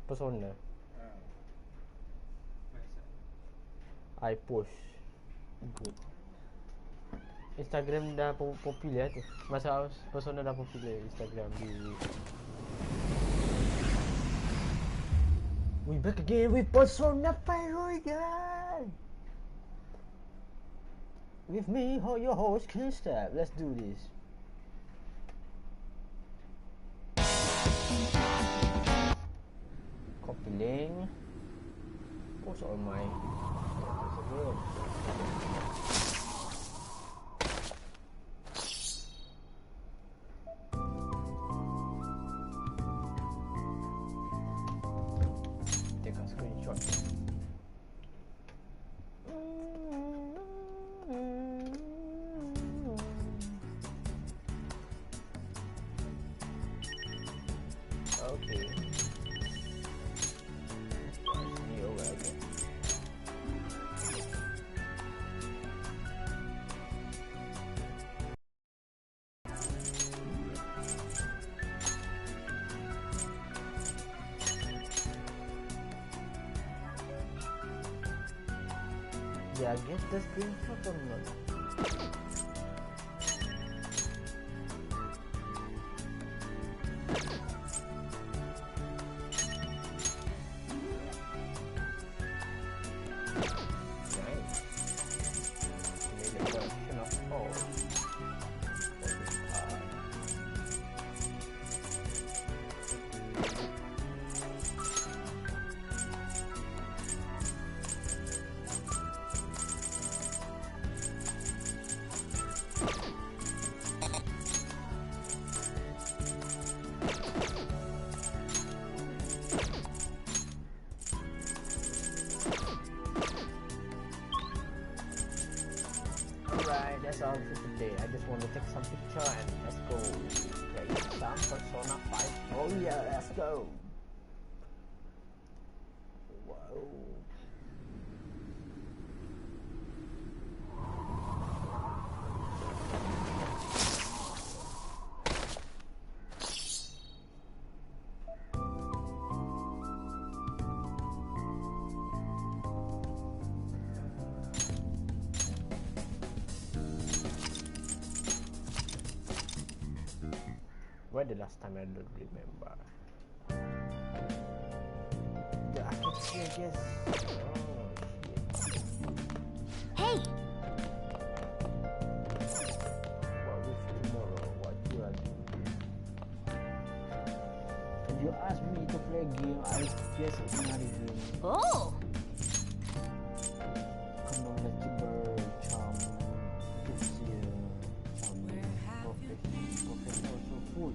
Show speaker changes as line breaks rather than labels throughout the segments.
Persona. I post. Good. Instagram dah popular tu. Masa Persona dah popular Instagram di. We back again with Persona 5 Royal. With me, your host, Kinstab. Let's do this. Copy link. Post on my. Take a screenshot. Okay. Yeah, I guess the screenshot or not. That's all for today. I just want to take some picture and let's go play some Persona 5. Oh yeah, let's go. Whoa. Where the last time I don't remember. Yeah, I can see, I guess. Oh, shit.
Hey!
What with tomorrow? What you are doing? And you asked me to play a game, I guess it's not a game.
Oh!
Knowledgeable, charm, sincere, professional, so full.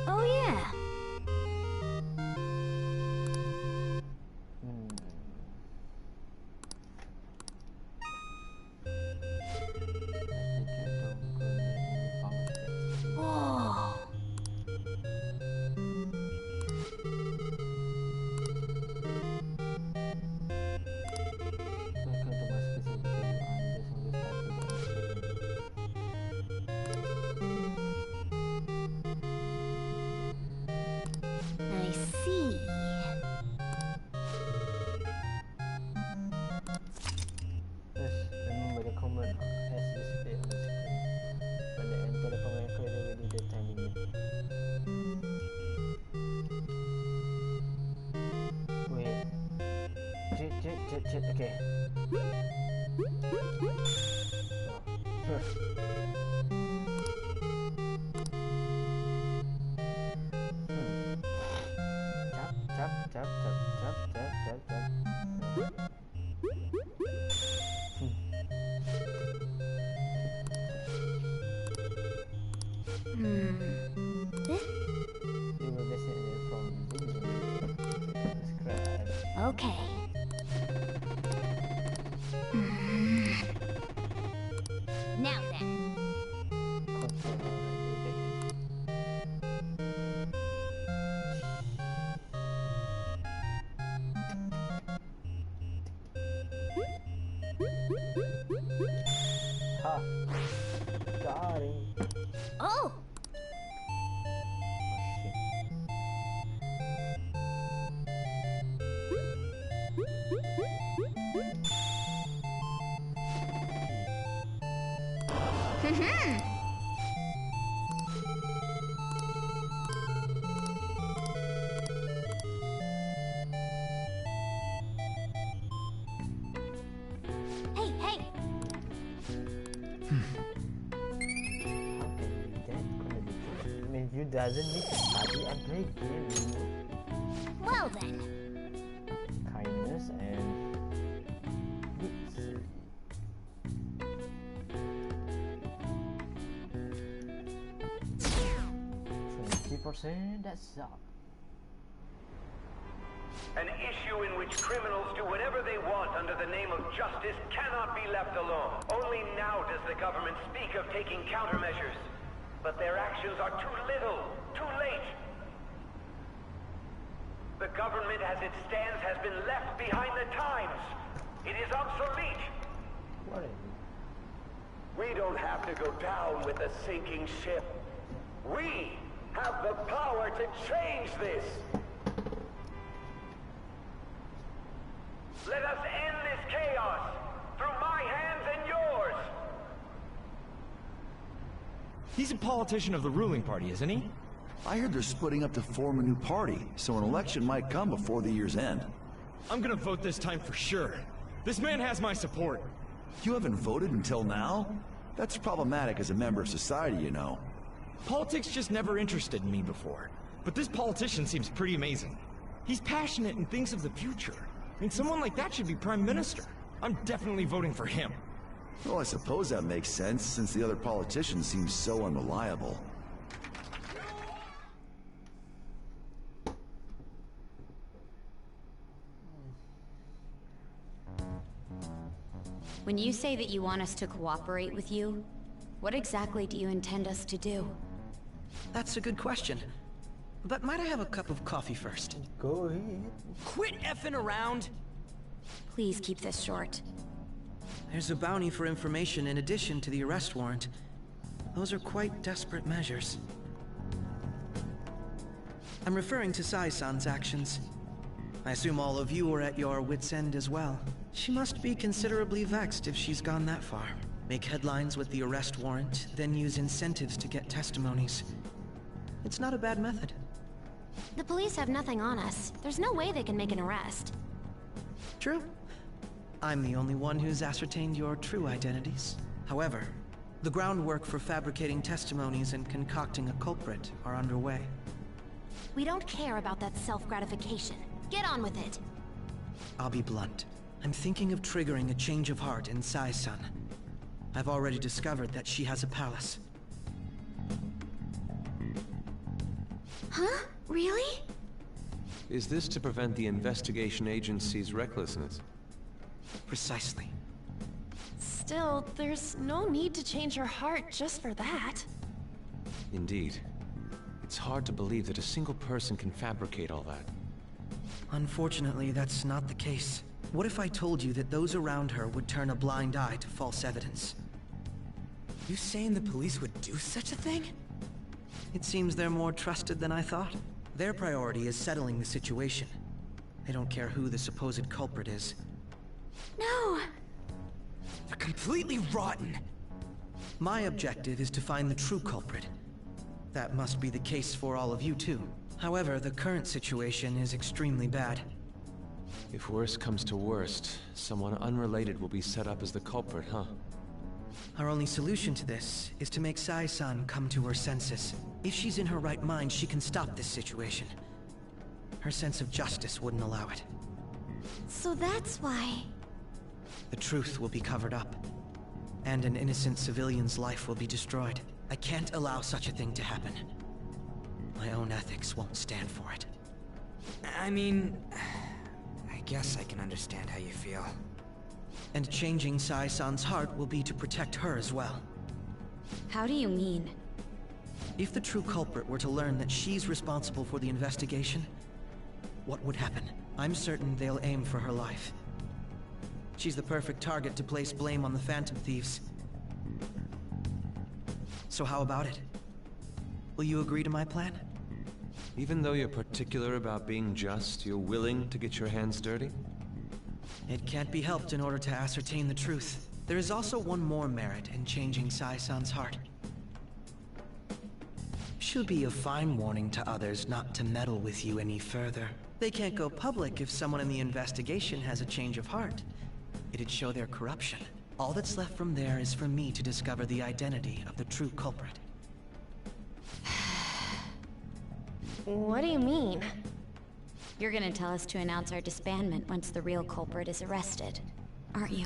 Oh yeah! Whoa! I see.
Yes, remember the comment as displayed on the screen. When they enter the comment creator within the time limit. Wait. Okay. Chap.
Okay. Now then.
Ha! Sorry.
Oh!
Oh shit.
Hey, hey!
Means you doesn't need to study and play games.
Well then.
Kindness and gifts. 20%, that's up.
An issue in which criminals do whatever they want under the name of justice cannot be left alone. Only now does the government speak of taking countermeasures. But their actions are too little, too late. The government as it stands has been left behind the times. It is obsolete.
What is it?
We don't have to go down with a sinking ship. We have the power to change this. Let us end this chaos through my hands and yours.
He's a politician of the ruling party, isn't he?
I heard they're splitting up to form a new party, so an election might come before the year's end.
I'm gonna vote this time for sure. This man has my support.
You haven't voted until now? That's problematic as a member of society, you know.
Politics just never interested me before. But this politician seems pretty amazing. He's passionate and thinks of the future. I mean, someone like that should be prime minister. I'm definitely voting for him.
Well, I suppose that makes sense, since the other politicians seem so unreliable.
When you say that you want us to cooperate with you, what exactly do you intend us to do?
That's a good question. But might I have a cup of coffee first?
Go ahead.
Quit effing around!
Please keep this short.
There's a bounty for information in addition to the arrest warrant. Those are quite desperate measures. I'm referring to Sai-san's actions. I assume all of you are at your wits' end as well. She must be considerably vexed if she's gone that far. Make headlines with the arrest warrant, then use incentives to get testimonies. It's not a bad method.
The police have nothing on us. There's no way they can make an arrest.
True. I'm the only one who's ascertained your true identities. However, the groundwork for fabricating testimonies and concocting a culprit are underway.
We don't care about that self-gratification. Get on with it.
I'll be blunt. I'm thinking of triggering a change of heart in Sai-san. I've already discovered that she has a palace.
Huh? Really?
Is this to prevent the investigation agency's recklessness?
Precisely.
Still, there's no need to change her heart just for that.
Indeed. It's hard to believe that a single person can fabricate all that.
Unfortunately, that's not the case. What if I told you that those around her would turn a blind eye to false evidence?
You saying the police would do such a thing?
It seems they're more trusted than I thought. Their priority is settling the situation. They don't care who the supposed culprit is.
No!
They're completely rotten.
My objective is to find the true culprit. That must be the case for all of you too. However, the current situation is extremely bad.
If worst comes to worst, someone unrelated will be set up as the culprit, huh?
Our only solution to this is to make Sai-san come to her senses. If she's in her right mind, she can stop this situation. Her sense of justice wouldn't allow it.
So that's why...
The truth will be covered up, and an innocent civilian's life will be destroyed. I can't allow such a thing to happen. My own ethics won't stand for it.
I mean... I guess I can understand how you feel.
And changing Sai-san's heart will be to protect her as well.
How do you mean?
If the true culprit were to learn that she's responsible for the investigation, what would happen? I'm certain they'll aim for her life. She's the perfect target to place blame on the Phantom Thieves. So how about it? Will you agree to my plan?
Even though you're particular about being just, you're willing to get your hands dirty?
It can't be helped in order to ascertain the truth. There is also one more merit in changing Sai-san's heart. Should be a fine warning to others not to meddle with you any further. They can't go public if someone in the investigation has a change of heart. It'd show their corruption. All that's left from there is for me to discover the identity of the true culprit.
What do you mean?
You're gonna tell us to announce our disbandment once the real culprit is arrested, aren't you?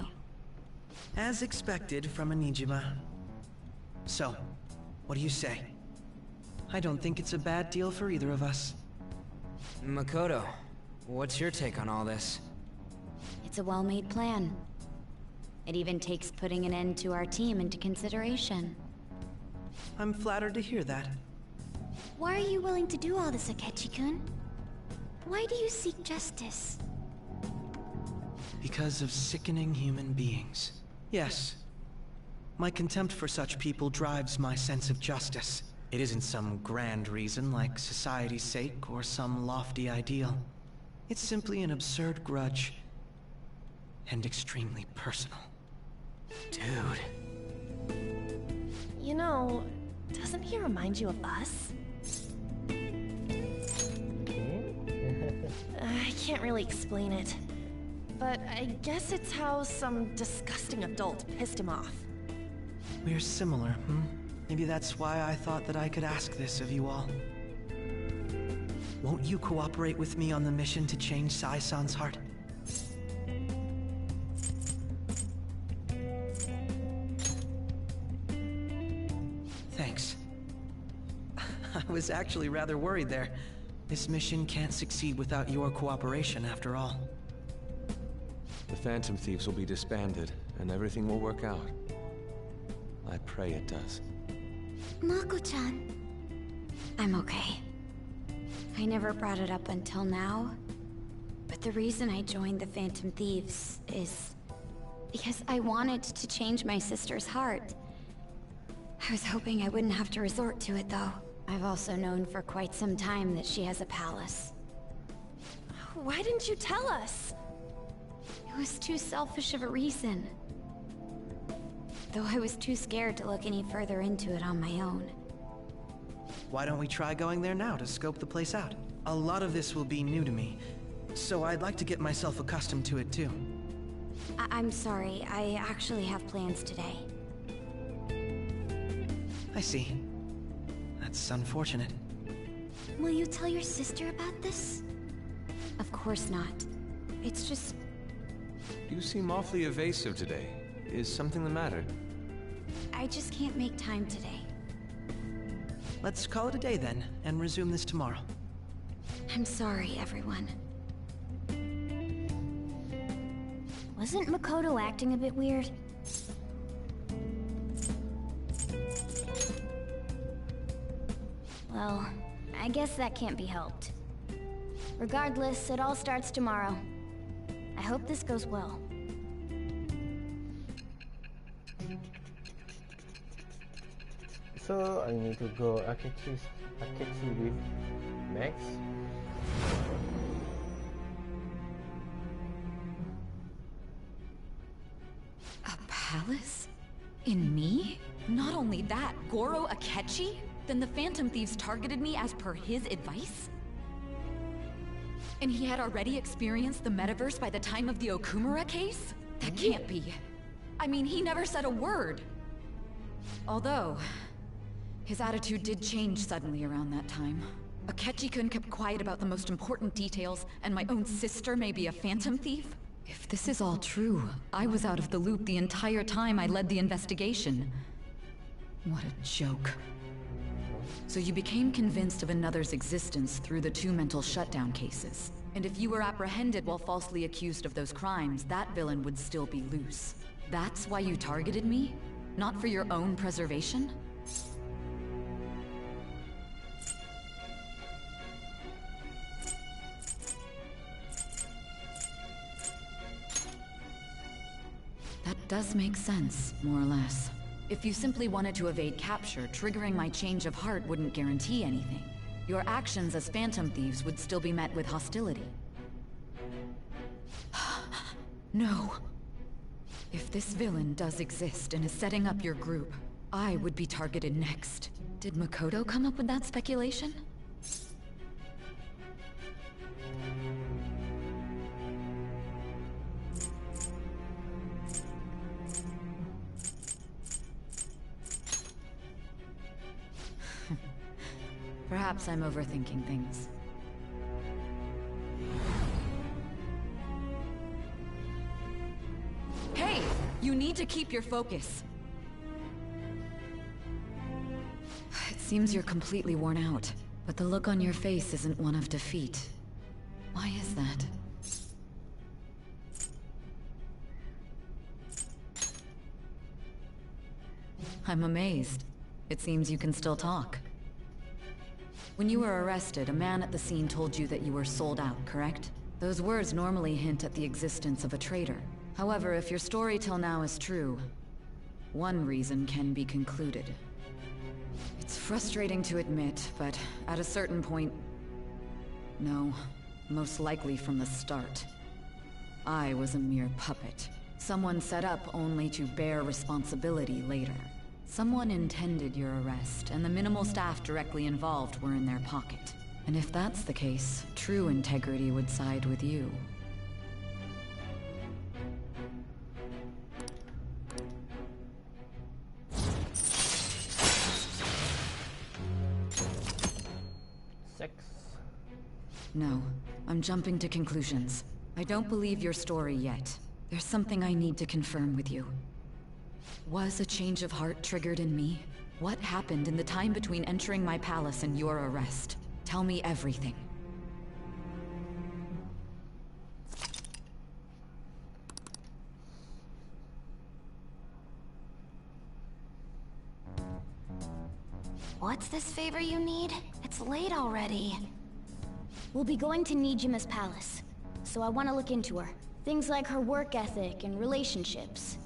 As expected from a Nijima. So, what do you say? I don't think it's a bad deal for either of us.
Makoto, what's your take on all this?
It's a well-made plan. It even takes putting an end to our team into consideration.
I'm flattered to hear that.
Why are you willing to do all this, Akechi-kun? Why do you seek justice?
Because of sickening human beings. Yes. My contempt for such people drives my sense of justice. It isn't some grand reason like society's sake or some lofty ideal. It's simply an absurd grudge. And extremely personal.
Dude. You know, doesn't he remind you of us? I can't really explain it. But I guess it's how some disgusting adult pissed him off.
We're similar, hmm? Maybe that's why I thought that I could ask this of you all. Won't you cooperate with me on the mission to change Sai-san's heart? Thanks. I was actually rather worried there. This mission can't succeed without your cooperation, after all.
The Phantom Thieves will be disbanded, and everything will work out. I pray it does.
Mako-chan.
I'm okay. I never brought it up until now, but the reason I joined the Phantom Thieves is because I wanted to change my sister's heart. I was hoping I wouldn't have to resort to it, though. I've also known for quite some time that she has a palace.
Why didn't you tell us?
It was too selfish of a reason. Though I was too scared to look any further into it on my own.
Why don't we try going there now to scope the place out? A lot of this will be new to me, so I'd like to get myself accustomed to it too.
I'm sorry, I actually have plans today.
I see. That's unfortunate.
Will you tell your sister about this?
Of course not. It's just...
You seem awfully evasive today. Is something the matter?
I just can't make time today.
Let's call it a day then, and resume this tomorrow.
I'm sorry, everyone.
Wasn't Makoto acting a bit weird? Well, I guess that can't be helped. Regardless, it all starts tomorrow. I hope this goes well.
So I need to go Akechi with Max.
A palace? In me? Not only that, Goro Akechi? Then the Phantom Thieves targeted me as per his advice? And he had already experienced the metaverse by the time of the Okumura case? That can't be. I mean, he never said a word. Although, his attitude did change suddenly around that time. Akechi-kun kept quiet about the most important details, and my own sister may be a Phantom Thief? If this is all true, I was out of the loop the entire time I led the investigation. What a joke. So you became convinced of another's existence through the 2 mental shutdown cases. And if you were apprehended while falsely accused of those crimes, that villain would still be loose. That's why you targeted me? Not for your own preservation? That does make sense, more or less. If you simply wanted to evade capture, triggering my change of heart wouldn't guarantee anything. Your actions as Phantom Thieves would still be met with hostility. No. If this villain does exist and is setting up your group, I would be targeted next. Did Makoto come up with that speculation? Perhaps I'm overthinking things. Hey! You need to keep your focus. It seems you're completely worn out, but the look on your face isn't one of defeat. Why is that? I'm amazed. It seems you can still talk. When you were arrested, a man at the scene told you that you were sold out, correct? Those words normally hint at the existence of a traitor. However, if your story till now is true, one reason can be concluded. It's frustrating to admit, but at a certain point... No, most likely from the start. I was a mere puppet. Someone set up only to bear responsibility later. Someone intended your arrest, and the minimal staff directly involved were in their pocket. And if that's the case, true integrity would side with you. No, I'm jumping to conclusions. I don't believe your story yet. There's something I need to confirm with you. Was a change of heart triggered in me? What happened in the time between entering my palace and your arrest? Tell me everything.
What's this favor you need? It's late already. We'll be going to Nijima's palace, so I want to look into her. Things like her work ethic and relationships.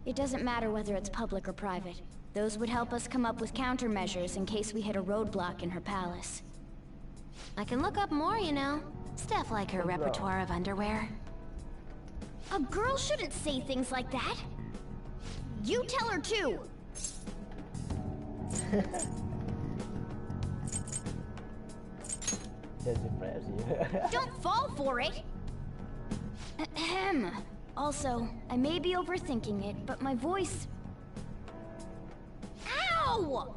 It doesn't matter whether it's public or private. Those would help us come up with countermeasures in case we hit a roadblock in her palace. I can look up more, you know. Stuff like her repertoire of underwear. A girl shouldn't say things like that. You tell her too.
That's impressive.
Don't fall for it! Ahem. Also, I may be overthinking it, but my voice... Ow!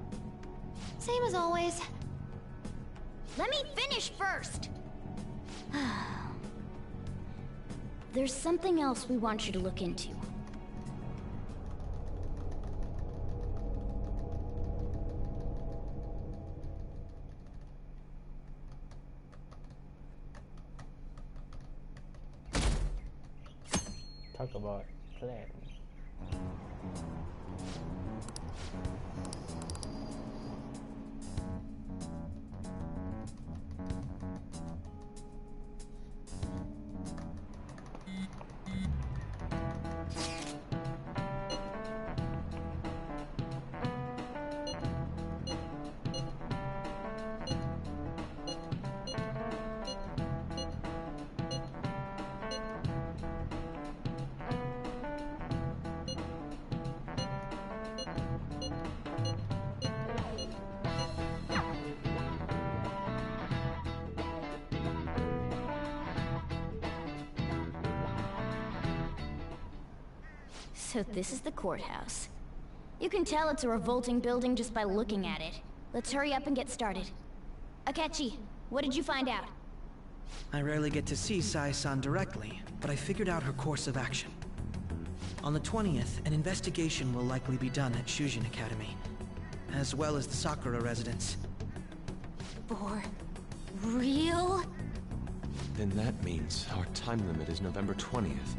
Same as always. Let me finish first! There's something else we want you to look into.
Talk about plan.
So this is the courthouse. You can tell it's a revolting building just by looking at it. Let's hurry up and get started. Akechi, what did you find out?
I rarely get to see Sai-san directly, but I figured out her course of action. On the 20th, an investigation will likely be done at Shujin Academy, as well as the Sakura residence.
For real?
Then that means our time limit is November 20th.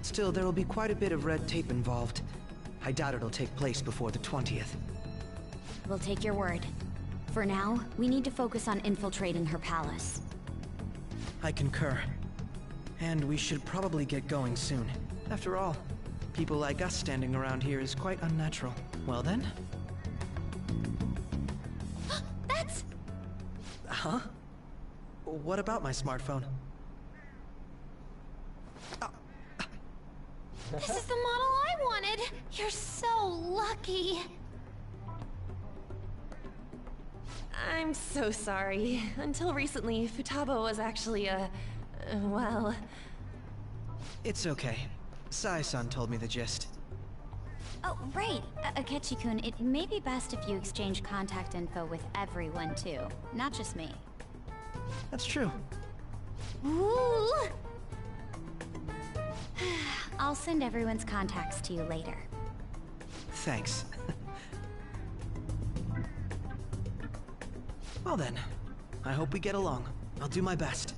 Still, there will be quite a bit of red tape involved. I doubt it'll take place before the 20th.
We'll take your word. For now, we need to focus on infiltrating her palace.
I concur. And we should probably get going soon. After all, People like us standing around here is quite unnatural. Well then?
That's...
Huh? What about my smartphone?
This is the model I wanted! You're so lucky!
I'm so sorry. Until recently, Futaba was actually well...
It's okay. Sai-san told me the gist.
Oh, right. Akechi-kun, it may be best if you exchange contact info with everyone, too. Not just me.
That's true.
Ooh!
I'll send everyone's contacts to you later.
Thanks. Well then, I hope we get along. I'll do my best.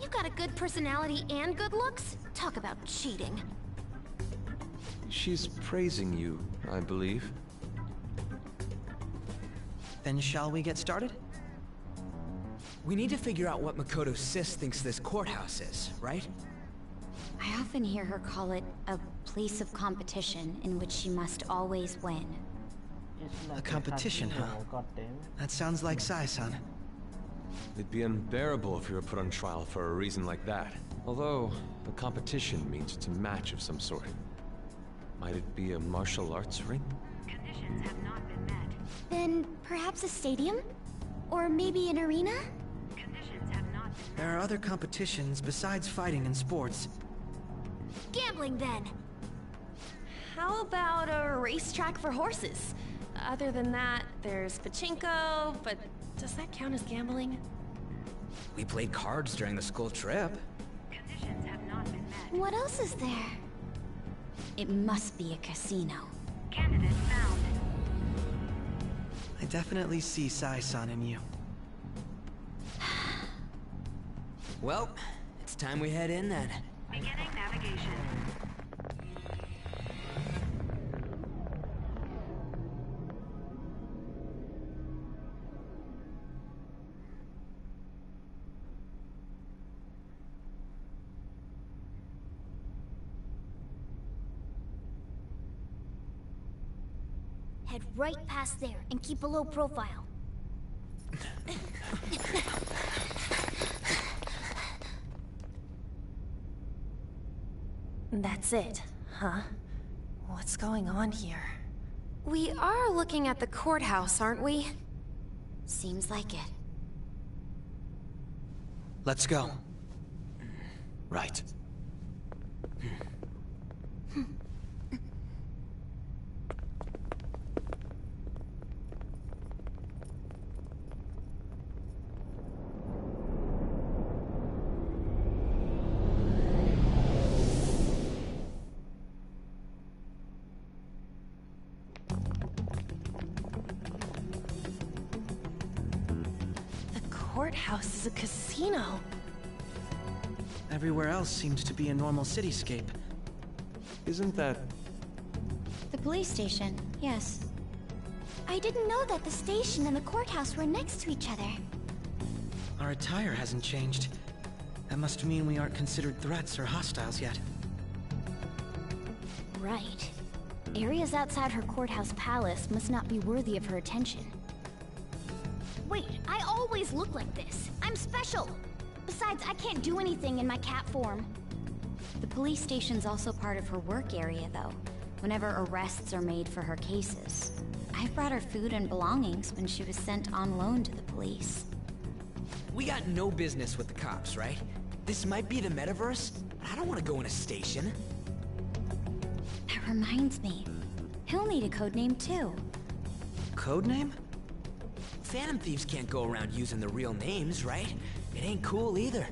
You got a good personality and good looks? Talk about cheating.
She's praising you, I believe.
Then shall we get started?
We need to figure out what Makoto Sis thinks this courthouse is, right?
I often hear her call it a place of competition in which she must always win.
A competition, huh? That sounds like Sai-san.
It'd be unbearable if you were put on trial for a reason like that. Although, a competition means it's a match of some sort. Might it be a martial arts ring?
Conditions have not been met.
Then perhaps a stadium? Or maybe an arena?
Conditions have not been met.
There are other competitions besides fighting and sports.
Gambling, then!
How about a racetrack for horses? Other than that, there's pachinko, but does that count as gambling?
We played cards during the school trip.
Conditions have not been met.
What else is there?
It must be a casino.
Candidate found.
I definitely see Sai-san in you.
Well, it's time we head in then.
Beginning navigation.
Head right past there and keep a low profile.
That's it, huh? What's going on here?
We are looking at the courthouse, aren't we?
Seems like it.
Let's go.
Right.
Courthouse is a casino.
Everywhere else seems to be a normal cityscape.
Isn't that...
The police station, yes.
I didn't know that the station and the courthouse were next to each other.
Our attire hasn't changed. That must mean we aren't considered threats or hostiles yet.
Right. Areas outside her courthouse palace must not be worthy of her attention. Wait, I always look like this. I'm special. Besides, I can't do anything in my cat form.
The police station's also part of her work area, though, whenever arrests are made for her cases. I brought her food and belongings when she was sent on loan to the police.
We got no business with the cops, right? This might be the metaverse, but I don't want to go in a station.
That reminds me. He'll need a codename, too.
Codename?
Phantom thieves can't go around using their real names, right? It ain't cool either.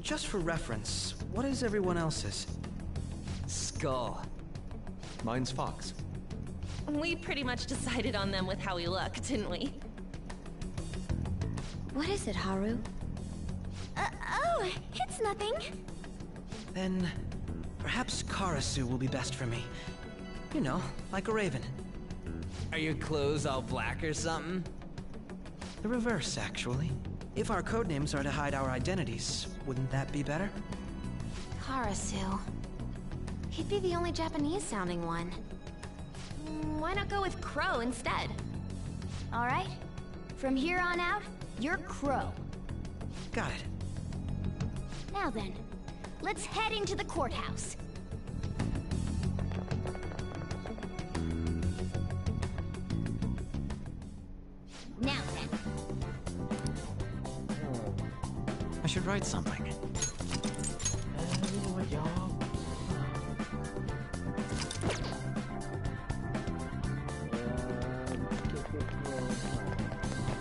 Just for reference, what is everyone else's?
Skull.
Mine's Fox.
We pretty much decided on them with how we look, didn't we?
What is it, Haru?
Oh, it's nothing.
Then, perhaps Karasu will be best for me. You know, like a raven.
Are your clothes all black or something?
The reverse, actually. If our codenames are to hide our identities, wouldn't that be better?
Karasu. He'd be the only Japanese-sounding one.
Why not go with Crow instead?
All right. From here on out, you're Crow.
Got it.
Now then, let's head into the courthouse. Now then.
I should write something.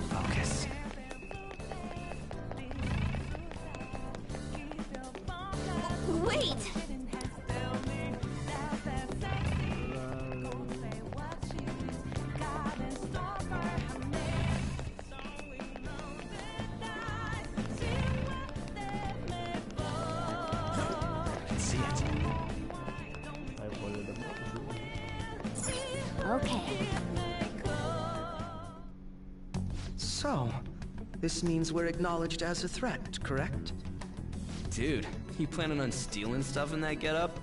Focus.
Wait!
See it.
Okay.
So, this means we're acknowledged as a threat, correct?
Dude, you planning on stealing stuff in that getup?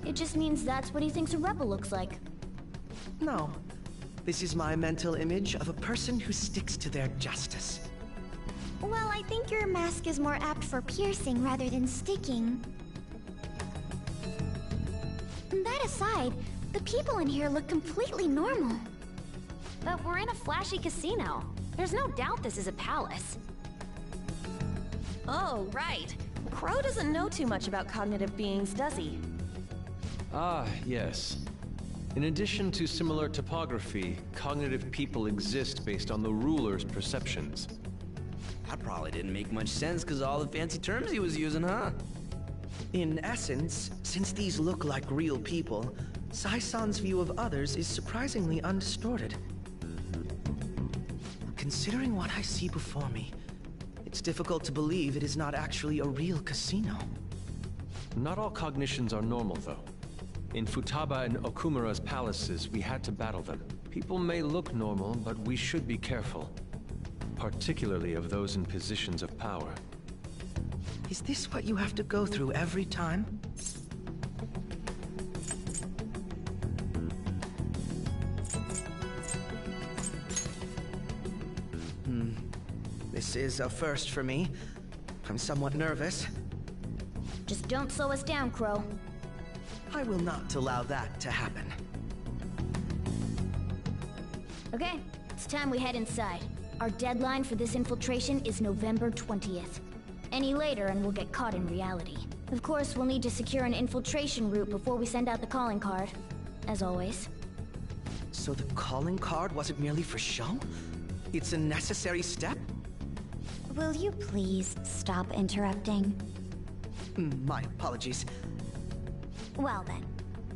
It just means that's what he thinks a rebel looks like.
No. This is my mental image of a person who sticks to their justice.
Well, I think your mask is more apt for piercing rather than sticking. That aside, the people in here look completely normal.
But we're in a flashy casino. There's no doubt this is a palace. Oh, right. Crow doesn't know too much about cognitive beings, does he?
Ah, yes. In addition to similar topography, cognitive people exist based on the ruler's perceptions.
That probably didn't make much sense because of all the fancy terms he was using, huh?
In essence, since these look like real people, Sai-san's view of others is surprisingly undistorted. Considering what I see before me, it's difficult to believe it is not actually a real casino.
Not all cognitions are normal, though. In Futaba and Okumura's palaces, we had to battle them. People may look normal, but we should be careful. Particularly of those in positions of power.
Is this what you have to go through every time? This is a first for me. I'm somewhat nervous.
Just don't slow us down, Crow.
I will not allow that to happen.
Okay, it's time we head inside. Our deadline for this infiltration is November 20th. Any later and we'll get caught in reality. Of course, we'll need to secure an infiltration route before we send out the calling card. As always.
So the calling card wasn't merely for show? It's a necessary step?
Will you please stop interrupting?
My apologies.
Well then,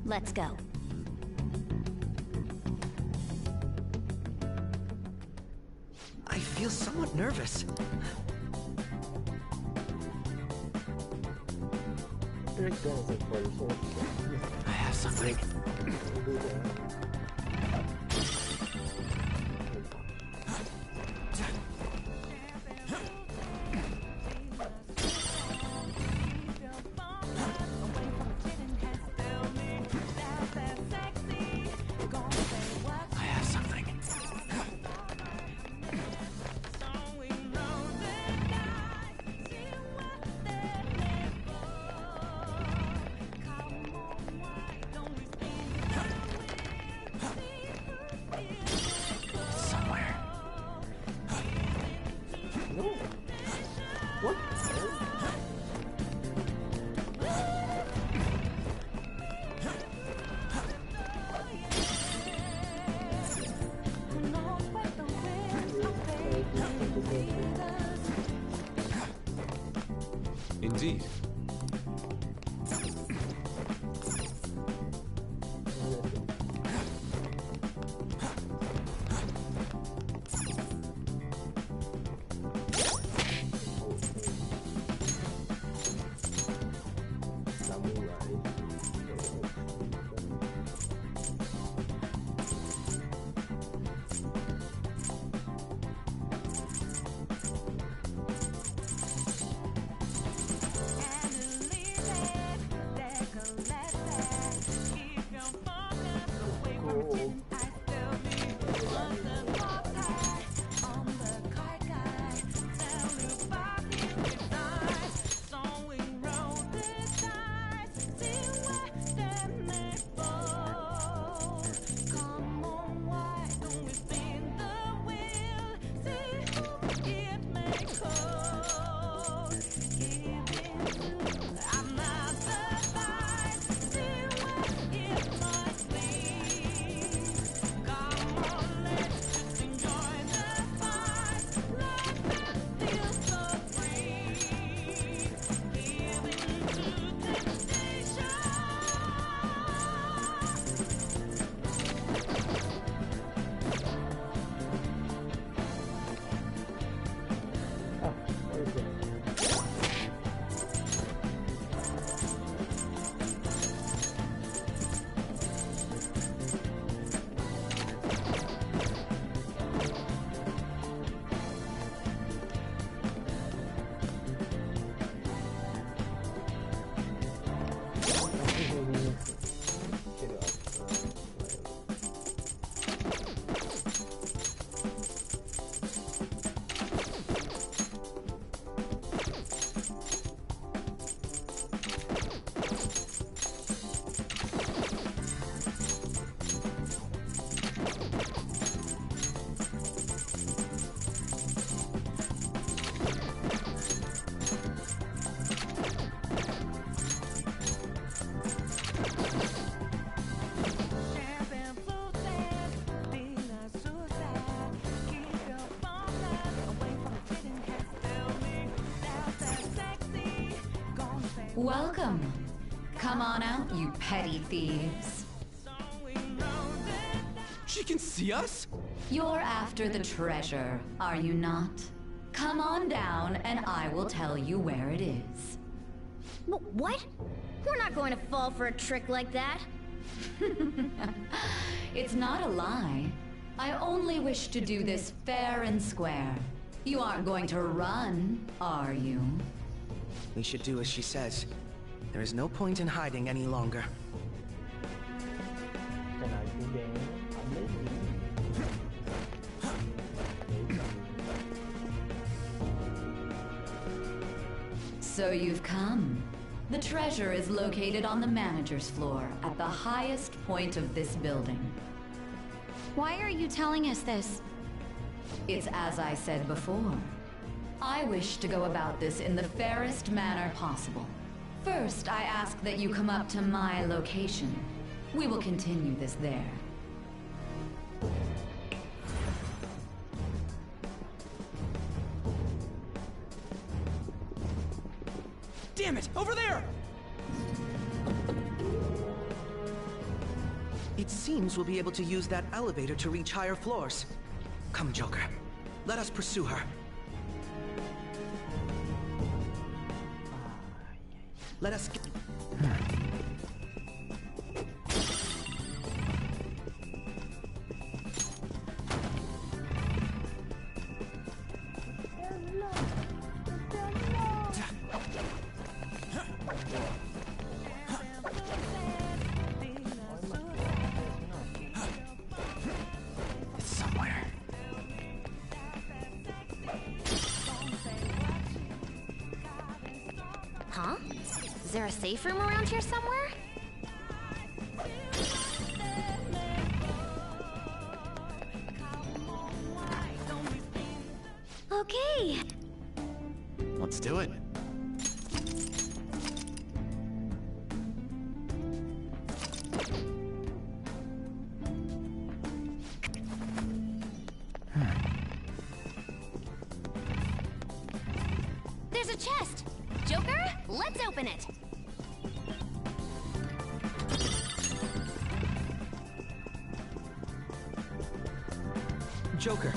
let's go.
I feel somewhat nervous.
I have something.
Indeed.
Welcome. Come on out, you petty thieves.
She can see us?
You're after the treasure, are you not? Come on down and I will tell you where it is.
What? We're not going to fall for a trick like that.
It's not a lie. I only wish to do this fair and square. You aren't going to run, are you?
We should do as she says. There is no point in hiding any longer.
Can I do game?
So you've come. The treasure is located on the manager's floor at the highest point of this building.
Why are you telling us this?
It's as I said before. I wish to go about this in the fairest manner possible. First, I ask that you come up to my location. We will continue this there.
Damn it! Over there!
It seems we'll be able to use that elevator to reach higher floors. Come, Joker. Let us pursue her. Let us get...
It's somewhere.
Huh? Is there a safe room around here somewhere? Okay.
Let's do it.
There's a chest! Joker, let's open it!
Joker.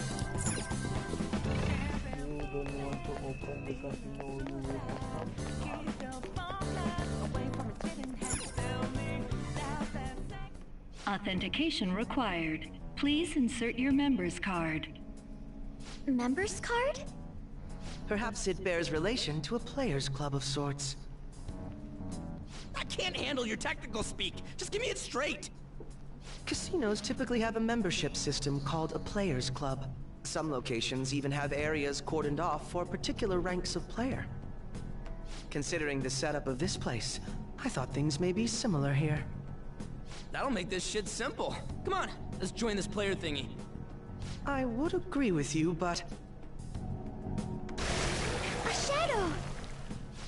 You don't want to open because you know you will
Authentication required. Please insert your member's card.
Member's card?
Perhaps it bears relation to a player's club of sorts.
I can't handle your technical speak. Just give me it straight.
Casinos typically have a membership system called a player's club. Some locations even have areas cordoned off for particular ranks of player. Considering the setup of this place, I thought things may be similar here.
That'll make this shit simple. Come on, let's join this player thingy.
I would agree with you, but...
A shadow!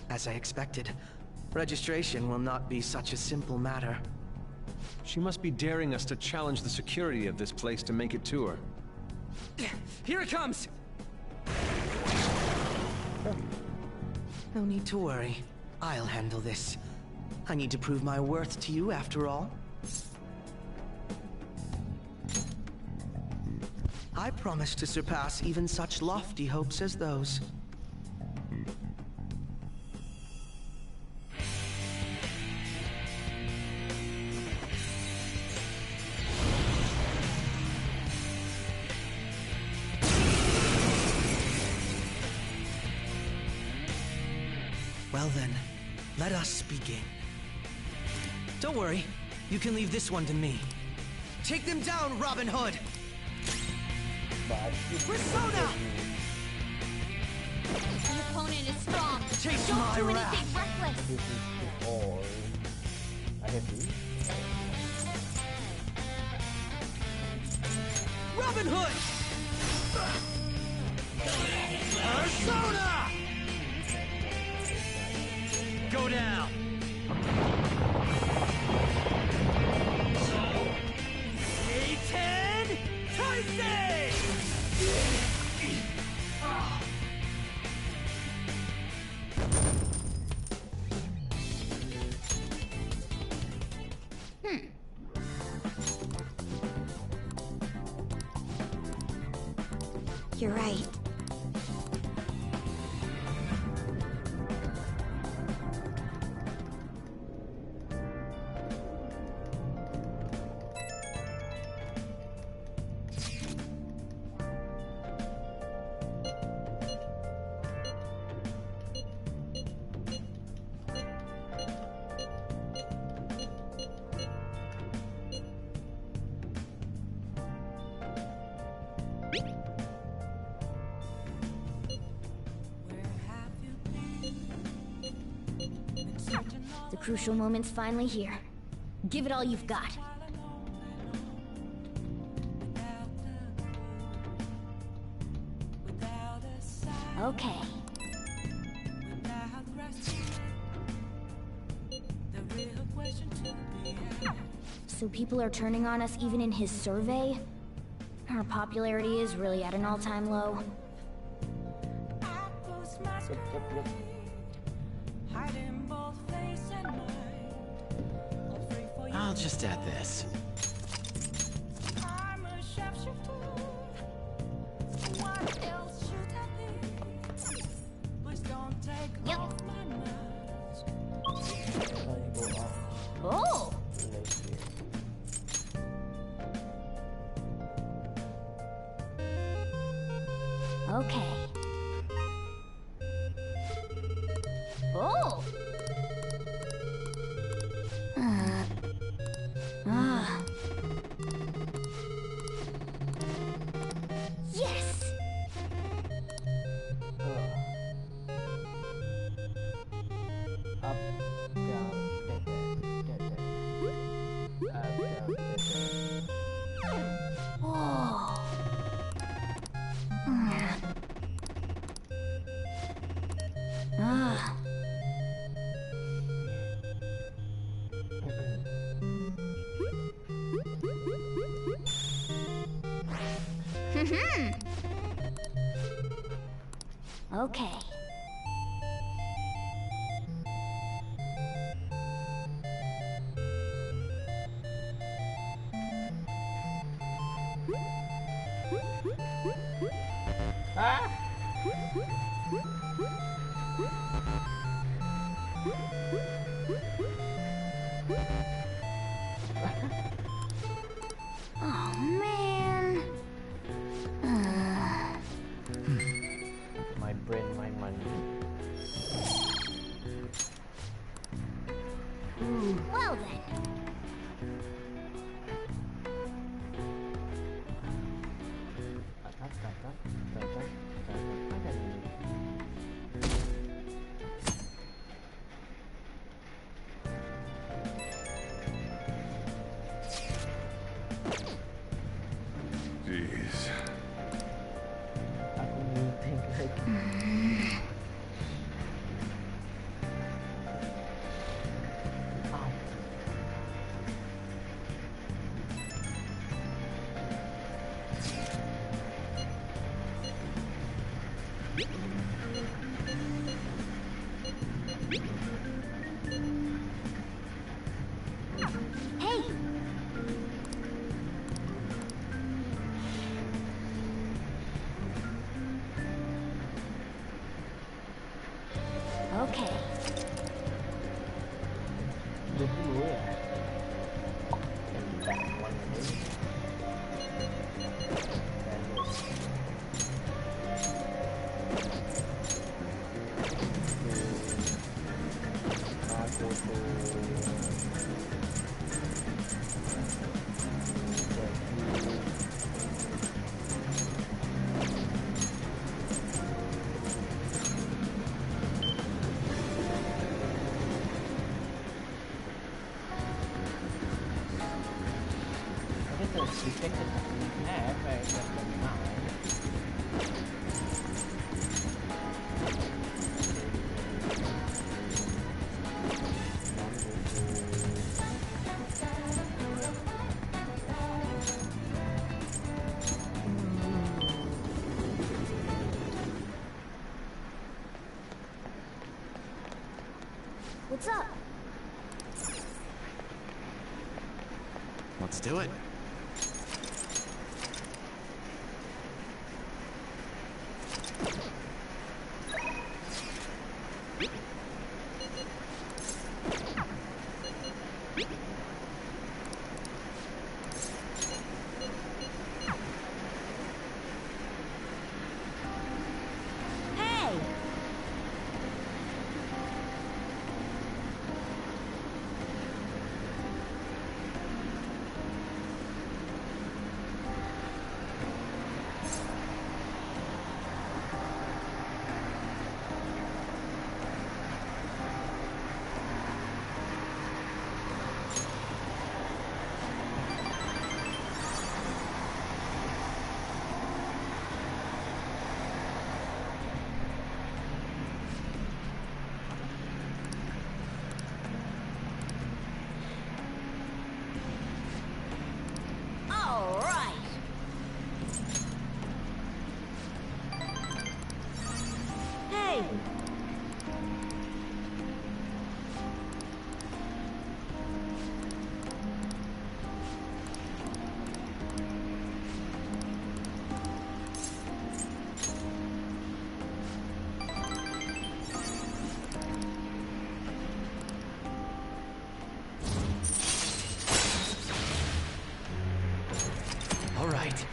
As I expected, registration will not be such a simple matter.
She must be daring us to challenge the security of this place to make it to her.
Here it comes!
No need to worry. I'll handle this. I need to prove my worth to you after all. I promise to surpass even such lofty hopes as those. Well then, let us begin. Don't worry, you can leave this one to me. Take them down, Robin Hood! Persona!
An opponent is strong.
Taste
Don't
my
do
wrath.
anything reckless.
This is all I have to.
Robin Hood! Persona!
Go down!
A10 Taisei!
You're right.
The crucial moment's finally here. Give it all you've got. Okay. So people are turning on us even in his survey? Our popularity is really at an all-time low.
Yep.
I'll just add this.
Yep. Oh! Okay. Oh! Yes!
Up, down,
Oh. Okay. Oh man.
My brain, my money.
Well then.
Jeez.
Aku meeting lagi.
Hey! Okay.
Dia dulu ya.
What's up?
Let's do it.
All right.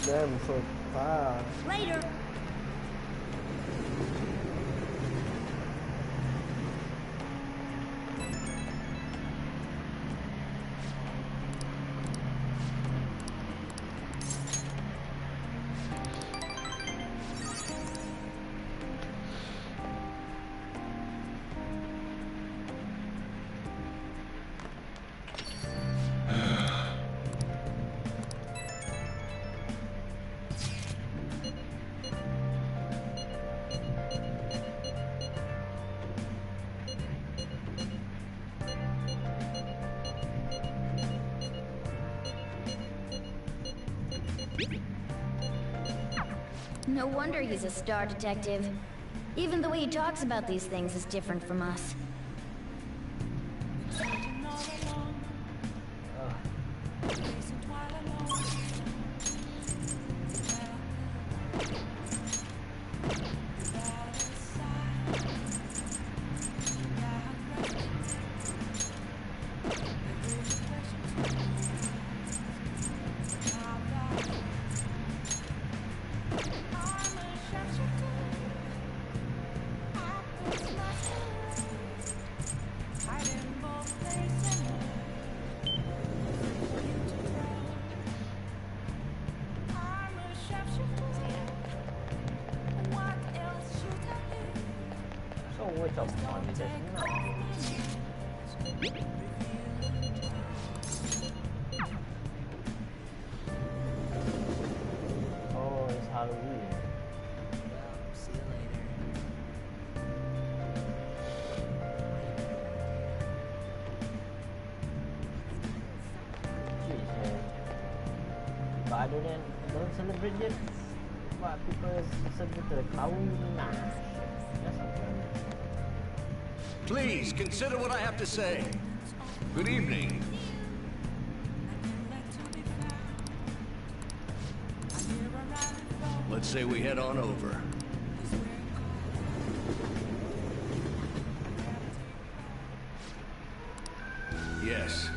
Damn, so fast.
Later. No wonder he's a star detective. Even the way he talks about these things is different from us.
Which of one is it? No. Oh, it's Halloween.
See you later.
Jeez, man. But other than don't celebrate it, what people celebrate the Halloween? Nah, that's not good.
Please consider what I have to say. Good evening. Let's say we head on over. Yes.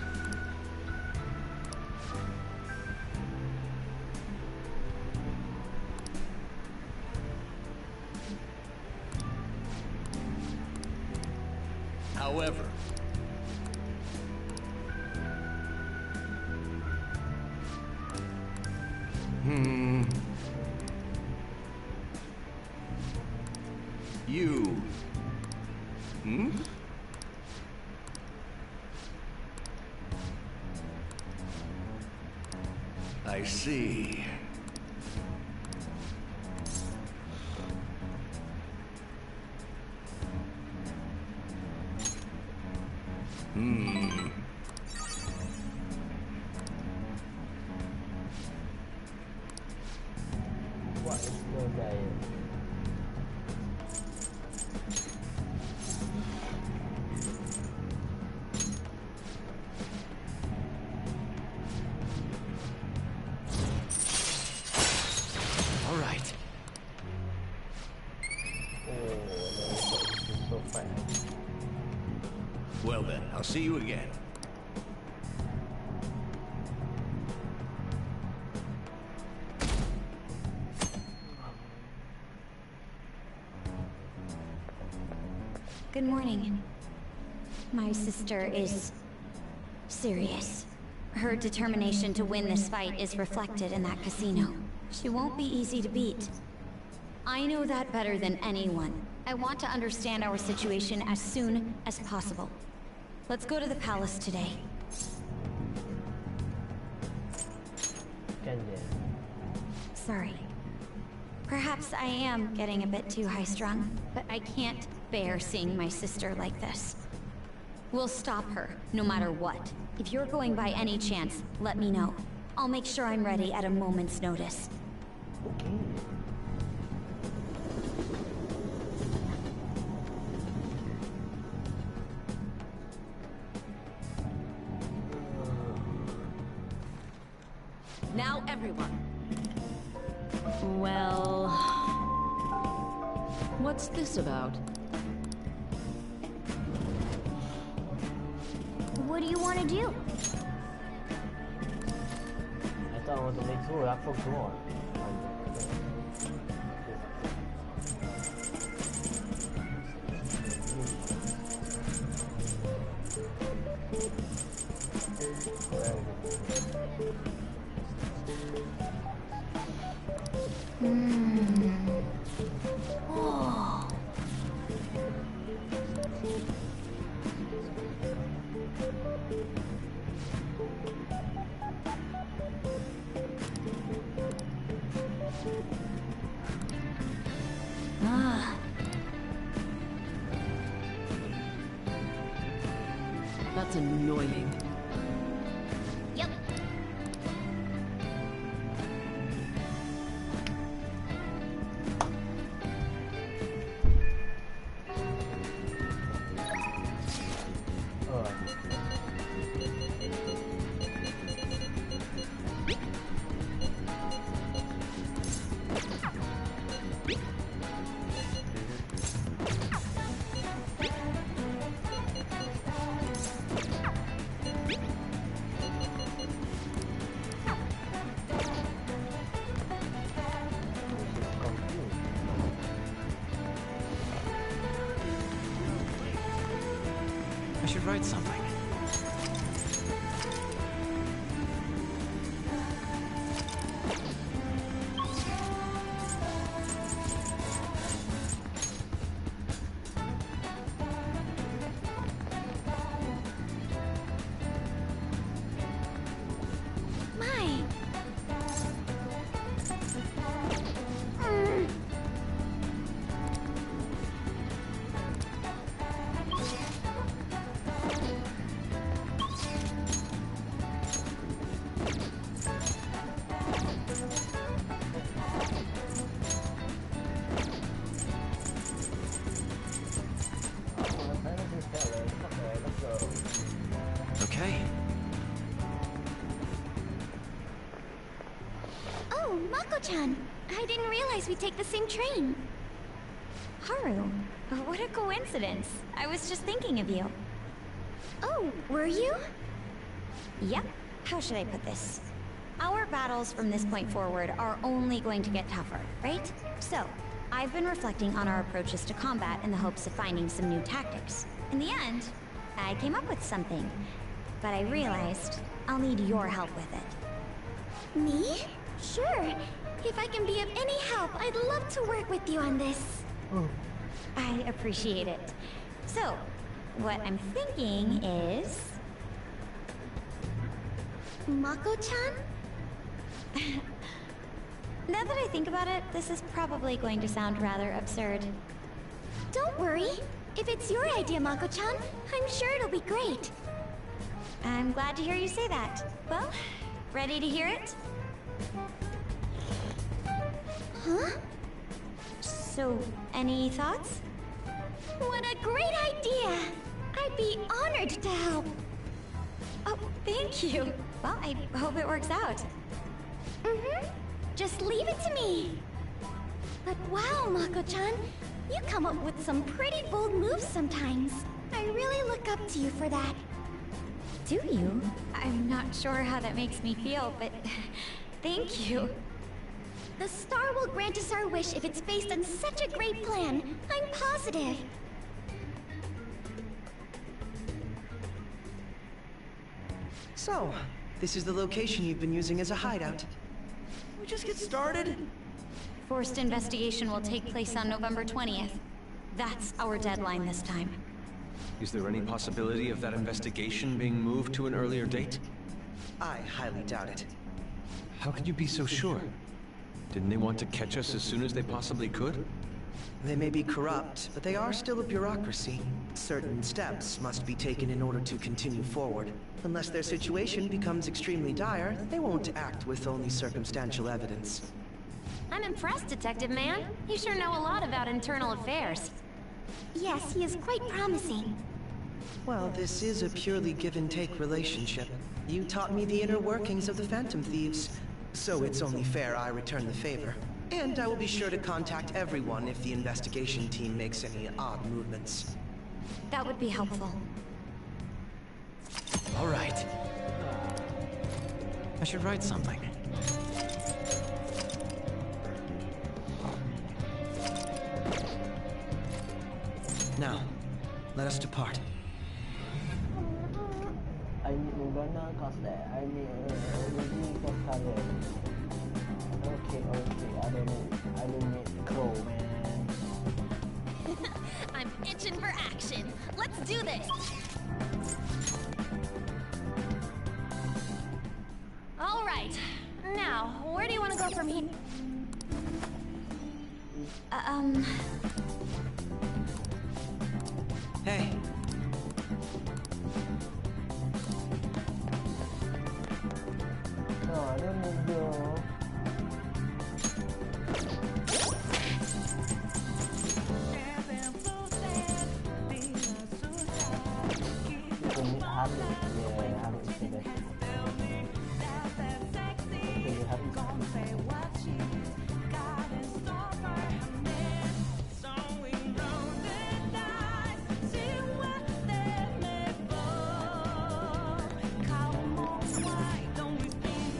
However, you, I see.
What is the diet?
All right.
Oh, this is so fast.
Well then, I'll see you again.
Good morning. My sister is serious. Her determination to win this fight is reflected in that casino. She won't be easy to beat. I know that better than anyone. I want to understand our situation as soon as possible. Let's go to the palace today. Sorry. Perhaps I am getting a bit too high-strung, but I can't bear seeing my sister like this. We'll stop her, no matter what. If you're going by any chance, let me know. I'll make sure I'm ready at a moment's notice.
Okay.
Now everyone.
Well,
What's this about?
What do you want to do?
I thought I wanted to make sure I forgot more.
Oh. Ah.
That's annoying.
Yep.
I should write something.
My.
Okay.
Oh, Mako-chan. I didn't realize we'd take the same train.
Haru, what a coincidence. I was just thinking of you.
Oh, were you?
Yep. How should I put this? Our battles from this point forward are only going to get tougher, right? So, I've been reflecting on our approaches to combat in the hopes of finding some new tactics. In the end, I came up with something. But I realized I'll need your help with it.
Me? Sure. If I can be of any help, I'd love to work with you on this.
I appreciate it. So, what I'm thinking is...
Mako-chan?
Now that I think about it, this is probably going to sound rather absurd.
Don't worry. If it's your idea, Mako-chan, I'm sure it'll be great.
I'm glad to hear you say that. Well, ready to hear it?
Huh?
So, any thoughts?
What a great idea! I'd be honored to help.
Oh, thank you. Well, I hope it works out.
Mm-hmm. Just leave it to me. But wow, Mako-chan, you come up with some pretty bold moves sometimes. I really look up to you for that.
Do you? I'm not sure how that makes me feel, but thank you.
The star will grant us our wish if it's based on such a great plan. I'm positive.
So, this is the location you've been using as a hideout.
We just get started?
Forced investigation will take place on November 20th. That's our deadline this time.
Is there any possibility of that investigation being moved to an earlier date?
I highly doubt it.
How can you be so sure? Didn't they want to catch us as soon as they possibly could?
They may be corrupt, but they are still a bureaucracy. Certain steps must be taken in order to continue forward. Unless their situation becomes extremely dire, they won't act with only circumstantial evidence.
I'm impressed, Detective Man. You sure know a lot about internal affairs.
Yes, he is quite promising.
Well, this is a purely give-and-take relationship. You taught me the inner workings of the Phantom Thieves, so it's only fair I return the favor. And I will be sure to contact everyone if the investigation team makes any odd movements.
That would be helpful.
All right. I should write something.
Now, let us depart.
I need gonna cost that. I need Okay, I don't need crow, man.
I'm itching for action. Let's do this. All right. Now, where do you want to go from here?
Hey.
No, I don't need to.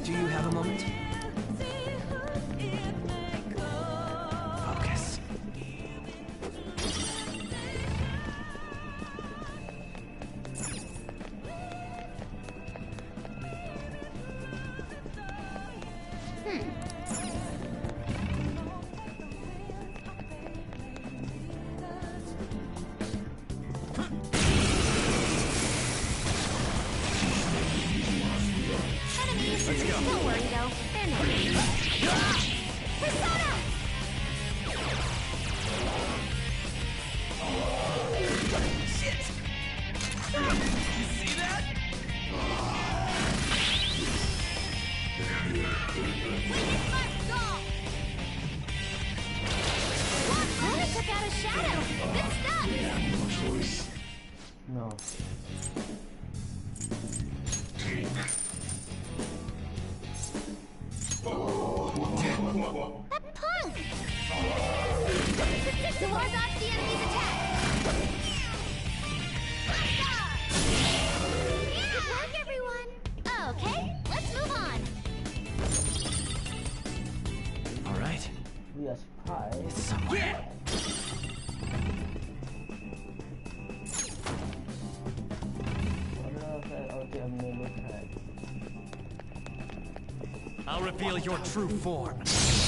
Do you have a moment? Focus.
Let's go. Don't worry though, they're not. Persona!
Shit! You see that?
Persona took out a shadow. Good stuff.
No.
That punk! To ward off the enemy's attack! Good work, everyone! Okay, let's move on!
Alright.
We are surprised.
It's somewhere. I'll reveal your true form.
Persona!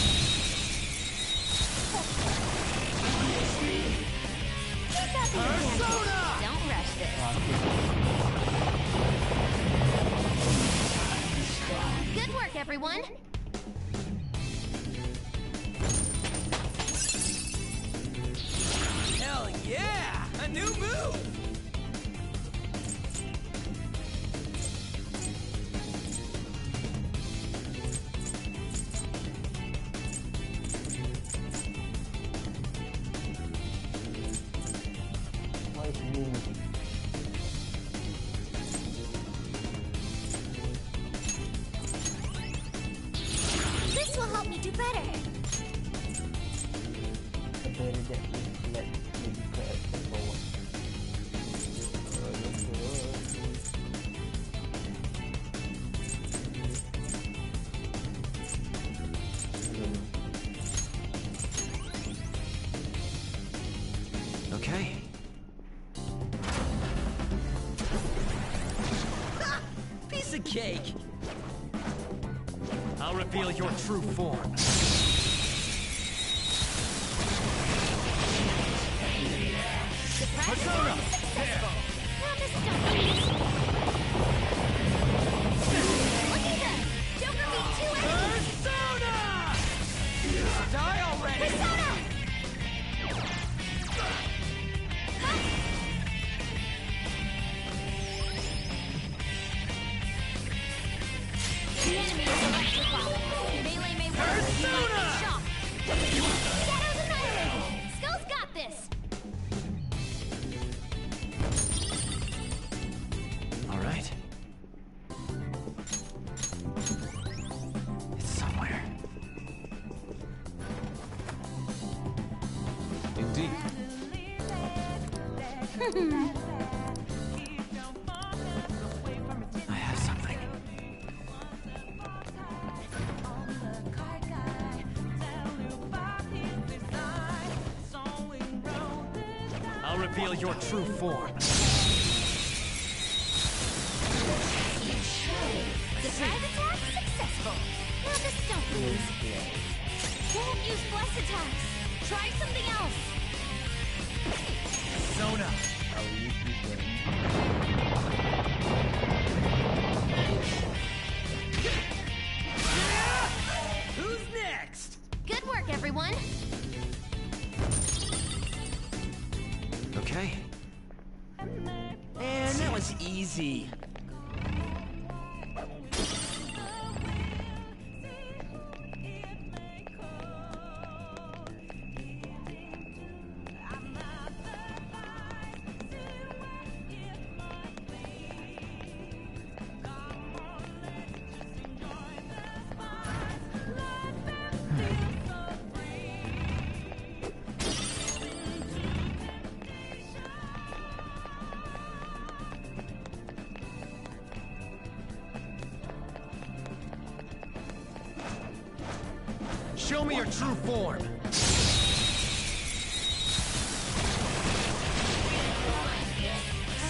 Don't rush this. Good work, everyone!
Hell yeah! A new move!
This will help me do better.
Okay.
Piece of cake!
I'll reveal your true form. Persona!
Now this stuff. Look at them! Joker beat 2 enemies!
Persona! Die already!
Persona! The enemy is electrified. Melee may work.
Persona!
Shock. Shadows annihilated. Skull's got this.
deep.
I have something.
I'll reveal your true form.
Surprise attack successful. Now just don't lose. Won't use bless attacks. Try something else.
Sona. Who's next?
Good work, everyone.
Okay.
And that was easy.
Show me your true form.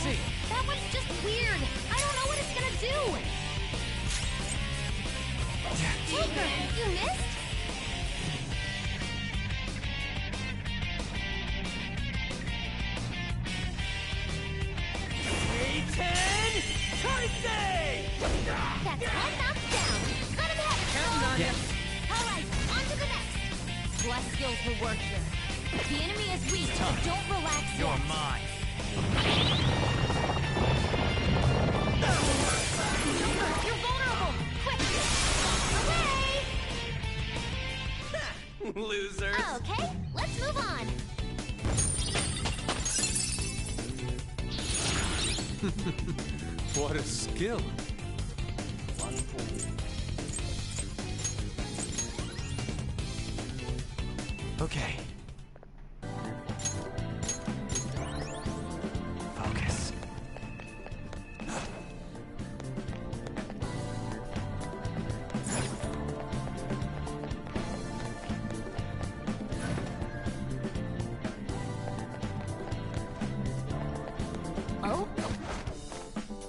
See. That one's just weird. I don't know what it's gonna do. Joker, you missed? That's one knock down. Cut him head.
Counting on you.
Alright, on to the next. Bless skills will work here. The enemy is weak, so don't relax
You're
yet.
mine.
Joker, you're vulnerable. Quick. Away!
Losers.
Okay, let's move on.
What a skill.
Okay. Focus.
Oh?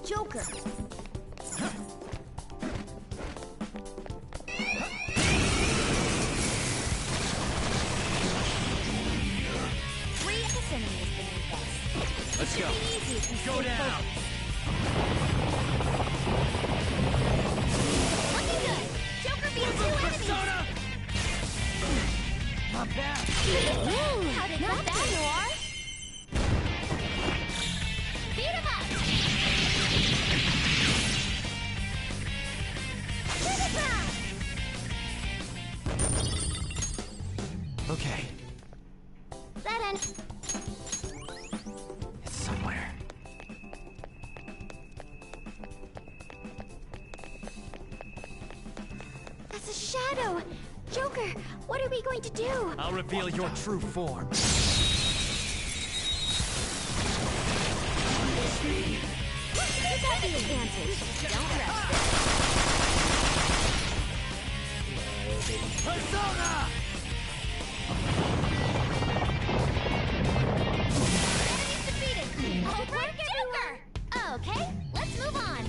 Joker. Three of this enemy is beneath us.
Let's
It
go.
should be easy if we
Go
stay
down.
focused. Looking good. Joker beat two enemies.
Not bad.
Ooh, how did that bad, Noir? Beat him up. Sugar Crash!
Okay.
That end.
It's somewhere.
That's a shadow. Joker, what are we going to do?
I'll reveal your true form.
You got the advantage. Don't rest.
Persona!
Enemy's defeated. All right, Joker. Okay, let's move on.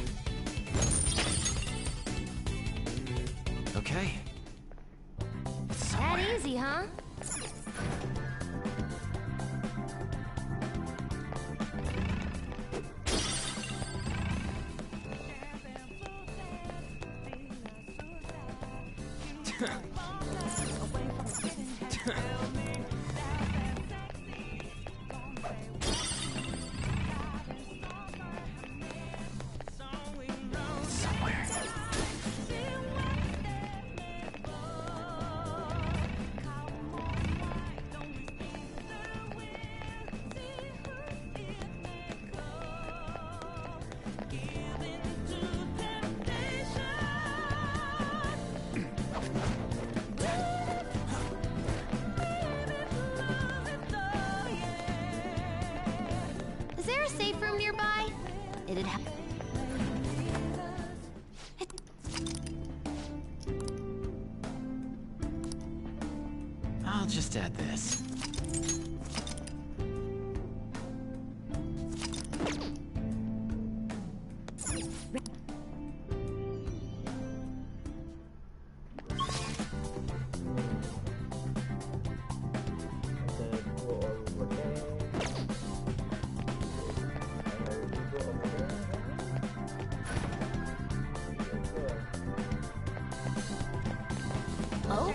Okay.
That easy, huh? It'd happen.
I'll just add this.
Oh?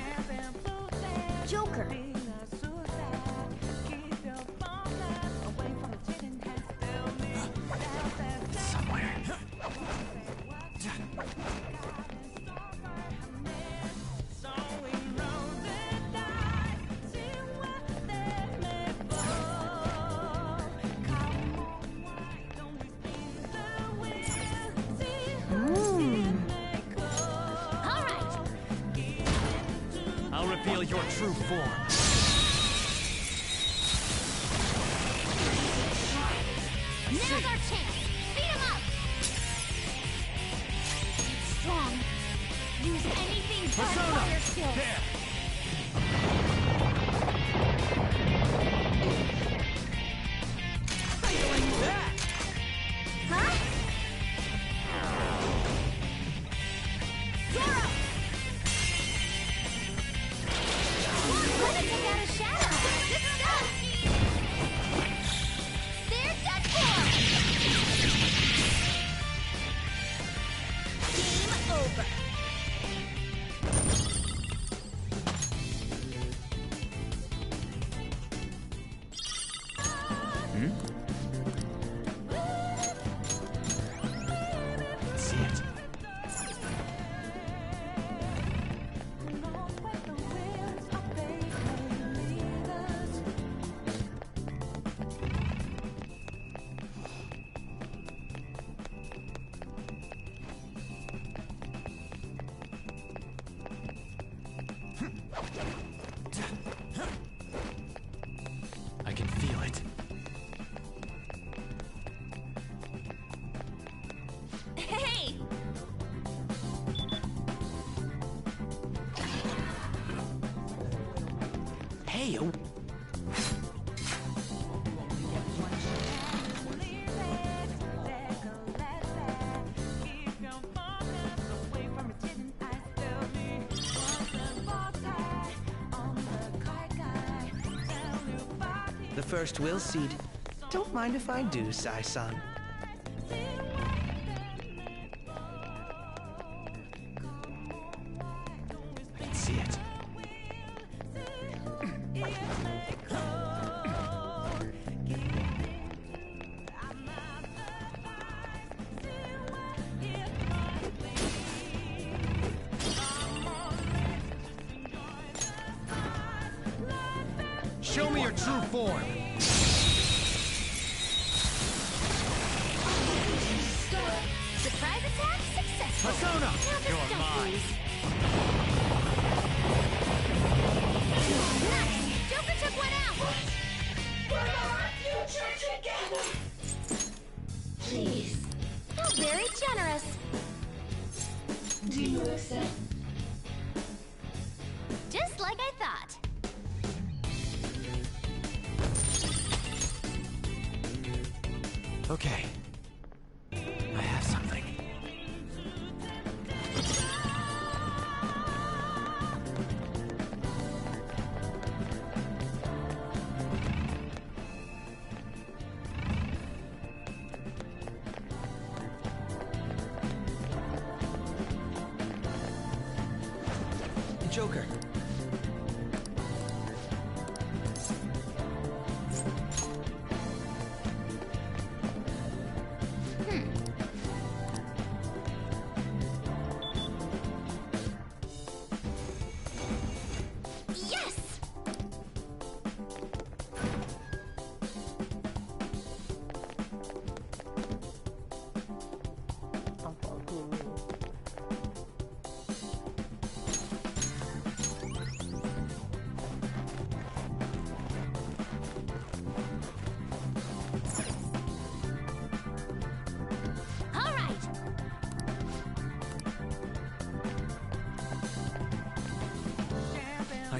Joker.
I'll reveal your true form.
Now's our chance! Beat him up! Strong. Use anything but fire skills. Huh? Zoro! Gonna take out a shadow! Good stuff! They're done for! Game over.
See it. I can feel it.
Hey!
Hey, oh.
The first will seed. Don't mind if I do, Sai-san.
I can see it.
Show me your true form.
Surprise attack successful.
Persona,
Now the
you're
stuff,
mine.
please. Nice! Joker took one out! Please. How very generous. Do you accept? Just like I thought.
Okay. I have something.
Joker.
Yes!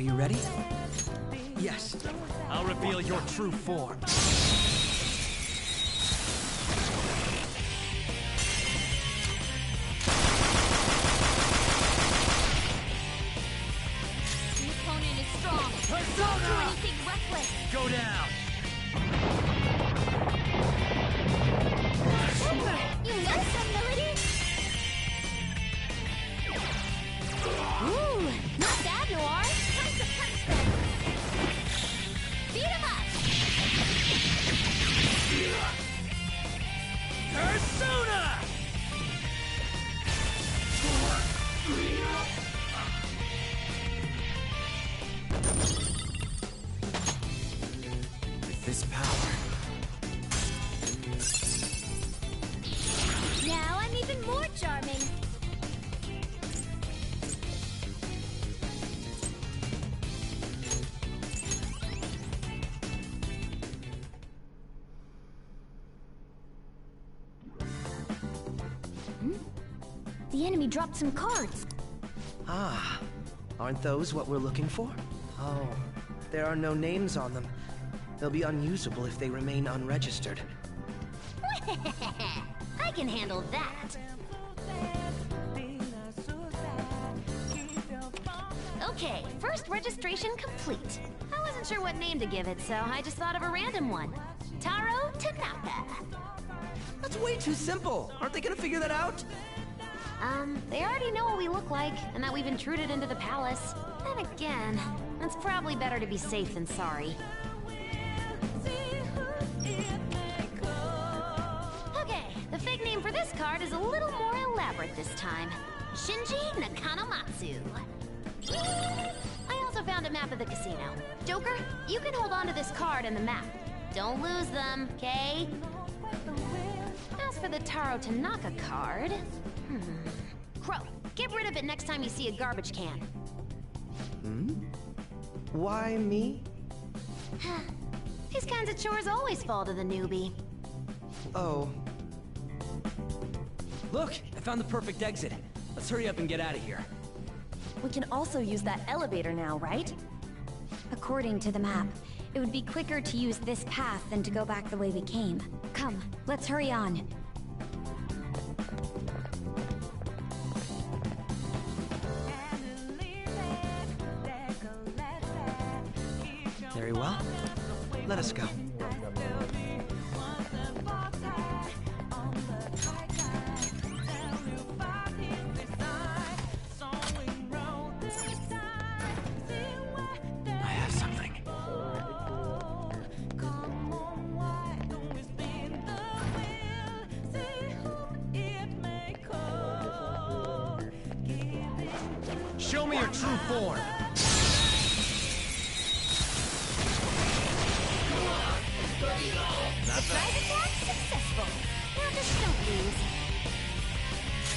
you ready? Yes.
I'll reveal your true form.
The opponent is strong. Don't do anything reckless.
Go down.
You like some melody? Ooh, not bad, Noir. Time to punch them. Beat 'em up.
Persona! With this power,
Now I'm even more charming. The enemy dropped some cards.
Ah, aren't those what we're looking for? Oh, there are no names on them. They'll be unusable if they remain unregistered.
I can handle that. Okay, first registration complete. I wasn't sure what name to give it, so I just thought of a random one. Taro Tanaka.
That's way too simple. Aren't they gonna figure that out?
They already know what we look like, and that we've intruded into the palace. Then again, it's probably better to be safe than sorry. Okay, the fake name for this card is a little more elaborate this time. Shinji Nakanomatsu. I also found a map of the casino. Joker, you can hold on to this card and the map. Don't lose them, okay? As for the Taro Tanaka card... Crow, get rid of it next time you see a garbage can.
Why me?
These kinds of chores always fall to the newbie.
Oh.
Look, I found the perfect exit. Let's hurry up and get out of here.
We can also use that elevator now, right?
According to the map, it would be quicker to use this path than to go back the way we came. Come, let's hurry on.
Very well. Let us go.
I have something. Show me your true form.
Surprise attack successful. Now just don't lose.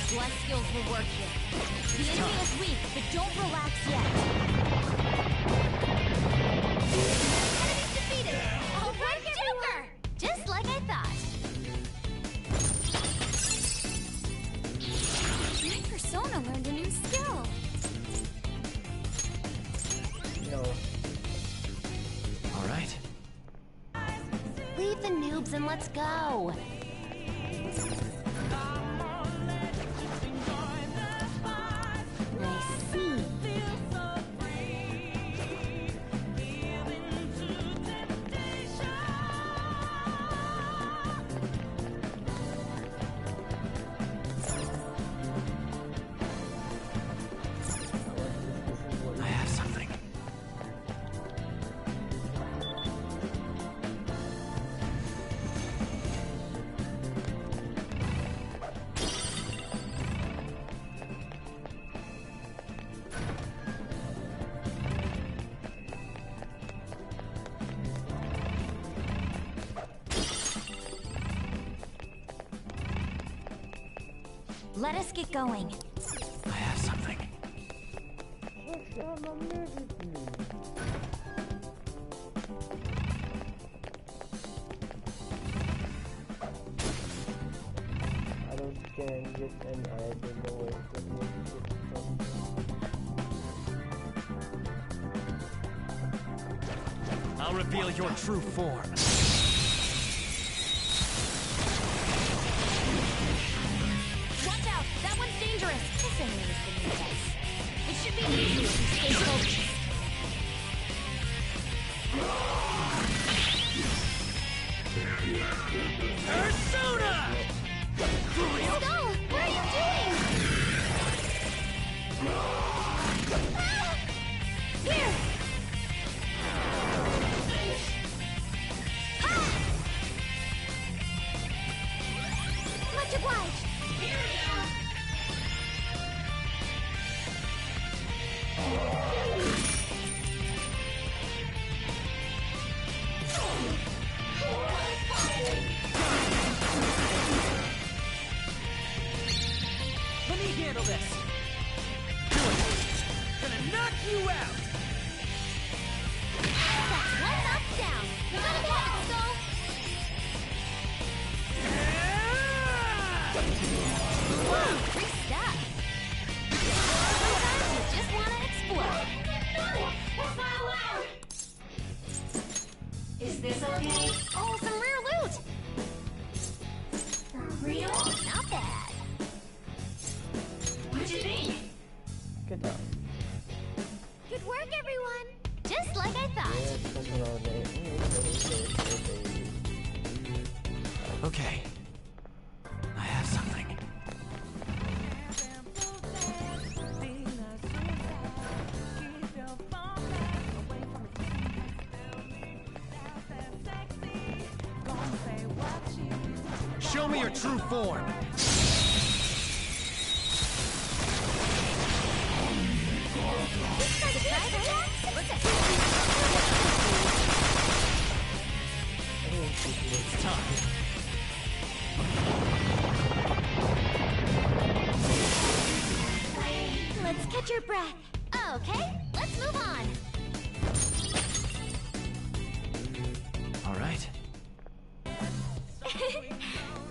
Celestials will work here. The enemy is weak, but don't relax yet.
Enemy's defeated. All right, Joker. Just like I thought.
My persona learned a new skill.
No.
All right.
Leave the noobs and let's go. I see.
I have something.
Let us get going.
I have something.
I don't change it and I don't know where to get it from.
reveal your true form.
Watch out! That one's dangerous! This enemy is beneath us. It should be easy if you stay focused.
Persona!
Skull! What are you doing? Ah! Here! Ah! Much obliged!
Let me handle this. Gonna knock you out.
That's one knock down. You're gonna be happy, Skull. Whoa, free stuff. Sometimes you just wanna explode. That's not allowed. Is this okay? Oh, some rare loot. For real? Not bad. What'd you think?
Good job.
Good work, everyone. Just like I thought.
Okay. I have something. Show me your true form. It's time.
Let's catch your breath. Okay, let's move on.
All right.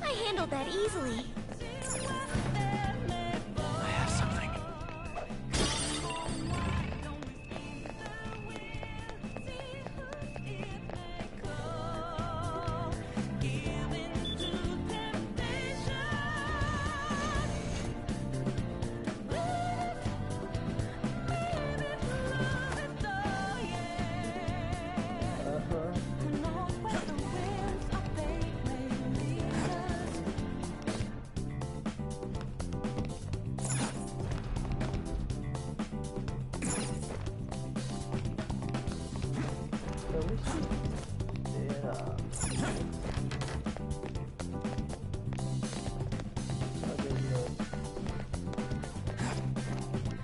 I handled that easily.
I have something.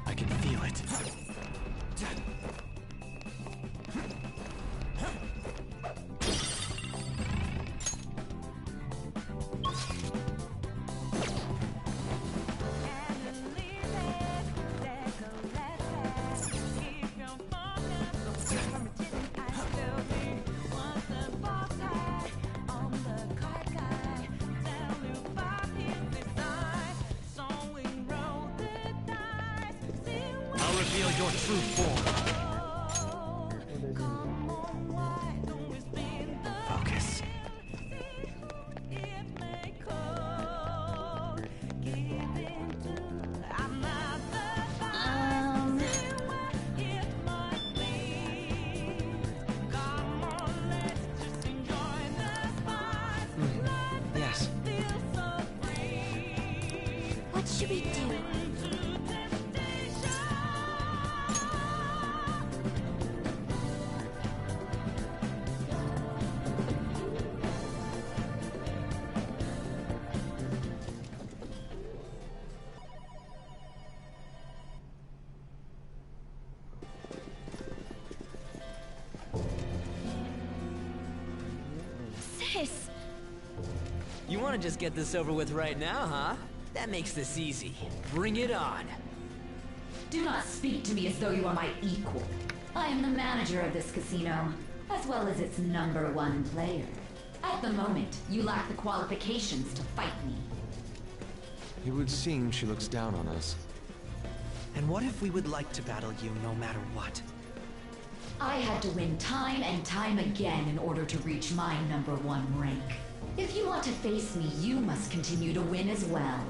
I can feel it. I'll reveal your true form. Focus.
Yes.
What should we do? Sis!
You want to just get this over with right now, huh? That makes this easy. Bring it on.
Do not speak to me as though you are my equal. I am the manager of this casino, as well as its #1 player. At the moment, you lack the qualifications to fight me.
It would seem she looks down on us.
And what if we would like to battle you no matter what?
I had to win time and time again in order to reach my #1 rank. If you want to face me, you must continue to win as well.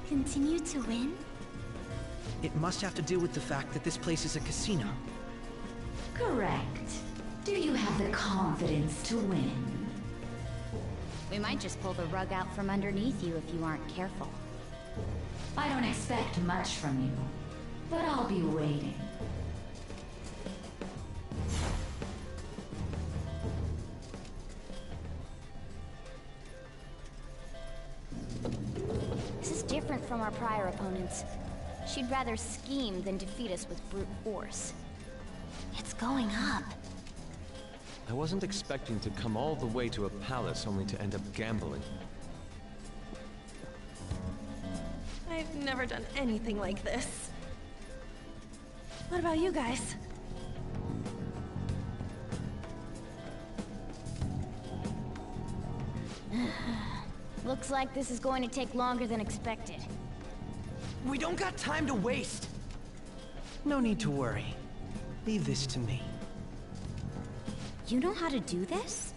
Continue to win?
It must have to do with the fact that this place is a casino.
Correct. Do you have the confidence to win?
We might just pull the rug out from underneath you if you aren't careful.
I don't expect much from you, but I'll be waiting.
This is different from our prior opponents. She'd rather scheme than defeat us with brute force. It's going up.
I wasn't expecting to come all the way to a palace only to end up gambling.
I've never done anything like this. What about you guys?
Looks like this is going to take longer than expected.
We don't got time to waste.
No need to worry. Leave this to me.
You know how to do this?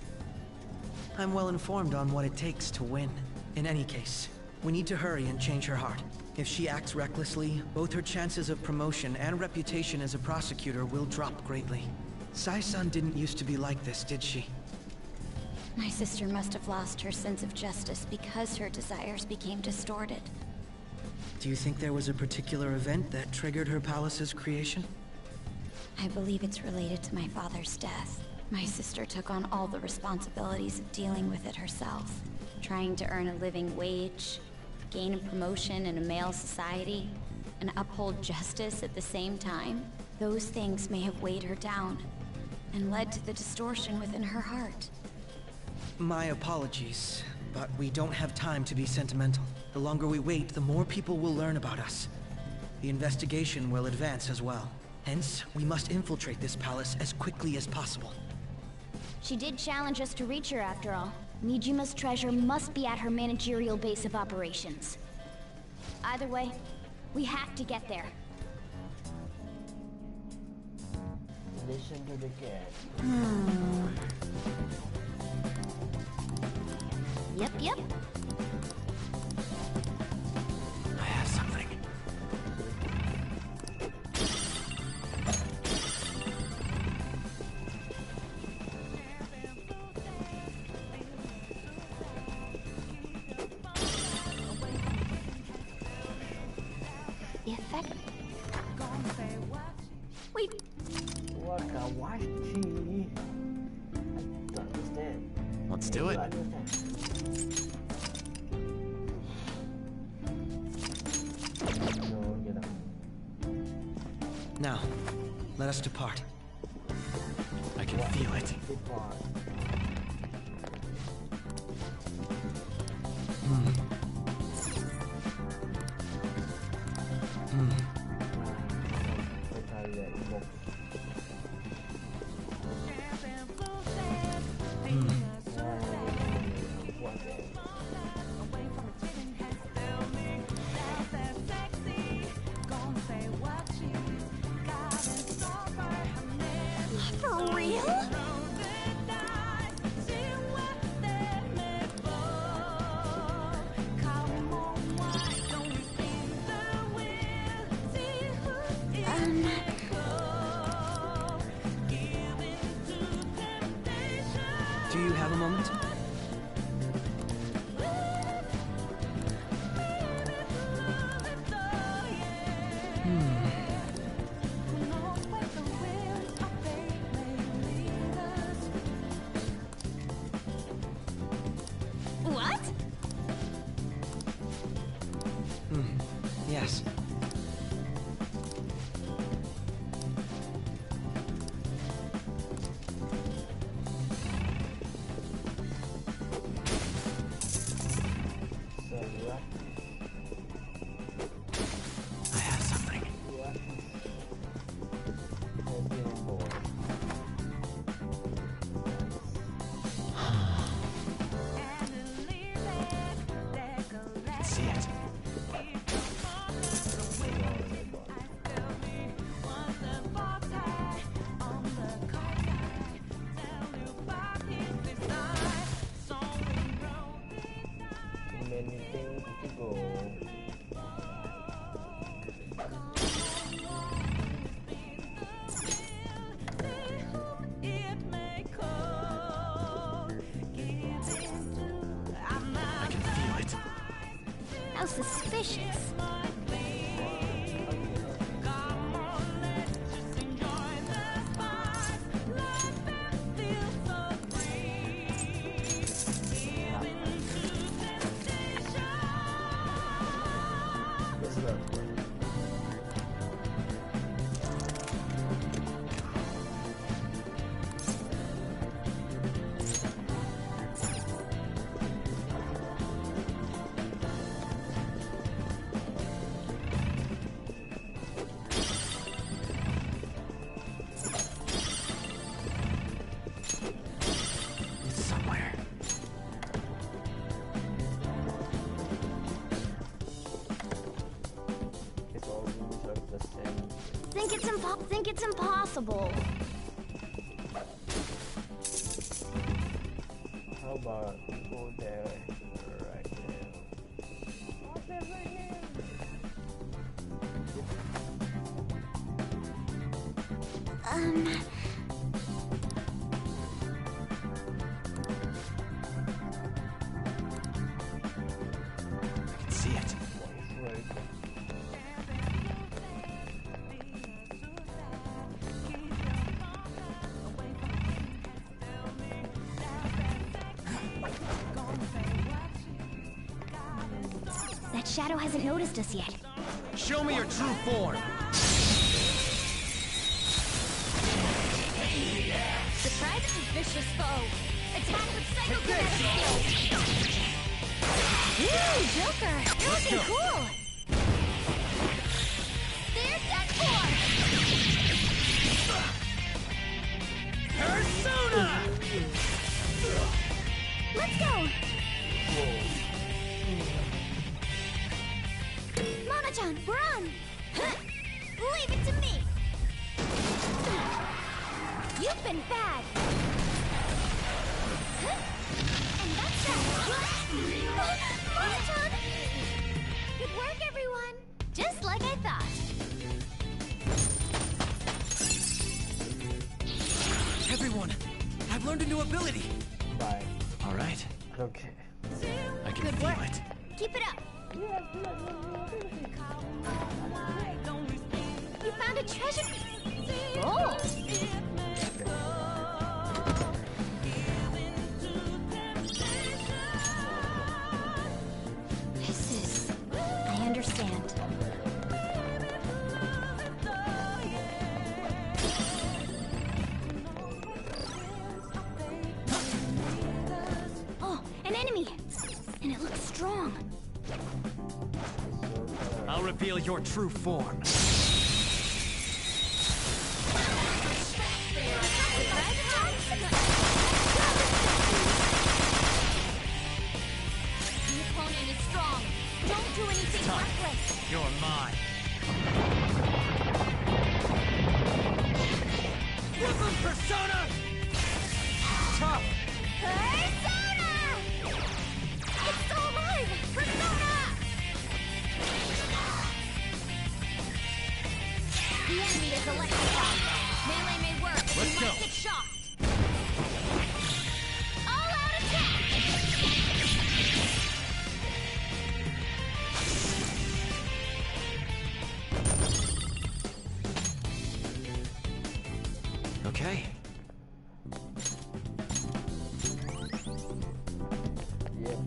I'm well informed on what it takes to win. In any case, we need to hurry and change her heart. If she acts recklessly, both her chances of promotion and reputation as a prosecutor will drop greatly. Sai-san didn't used to be like this, did she?
My sister must have lost her sense of justice because her desires became distorted.
Do you think there was a particular event that triggered her palace's creation?
I believe it's related to my father's death. My sister took on all the responsibilities of dealing with it herself. Trying to earn a living wage, gain a promotion in a male society, and uphold justice at the same time. Those things may have weighed her down, and led to the distortion within her heart.
My apologies, but we don't have time to be sentimental. The longer we wait, the more people will learn about us. The investigation will advance as well. Hence, we must infiltrate this palace as quickly as possible.
She did challenge us to reach her after all. Nijima's treasure must be at her managerial base of operations. Either way, we have to get there.
Listen to the cat.
Yep.
I have something.
The effect.
Wait.
Wakawashi. I don't understand.
Let's do it.
Now, let us depart.
I can feel it.
For real?
Do you have a moment?
What?
Yes.
How suspicious. Think it's impossible.
How about go there right
now?
I can see it.
That shadow hasn't noticed us yet.
Show me your true form.
Surprisingly vicious foe. Attack with psychokinetic skills. Woo, Joker! You're looking cool! There's that form!
Persona!
Let's go! Mona-chan, we're on! Leave it to me! You've been bad! And that's that! Mona-chan! Good work, everyone! Just like I thought!
Everyone, I've learned a new ability!
Bye.
All right.
Okay.
I can
Good
feel
work.
it.
Keep it up! You found a treasure! Gold! I understand. Oh, an enemy! And it looks strong.
I'll reveal your true form.
The opponent is strong. Don't do anything reckless.
You're mine. Brooklyn Persona! Tough!
Persona! It's still alive! Persona! The enemy is electrified. Melee may work, but
Let's
you
go.
might get shocked. All-out attack!
Okay.
Yep.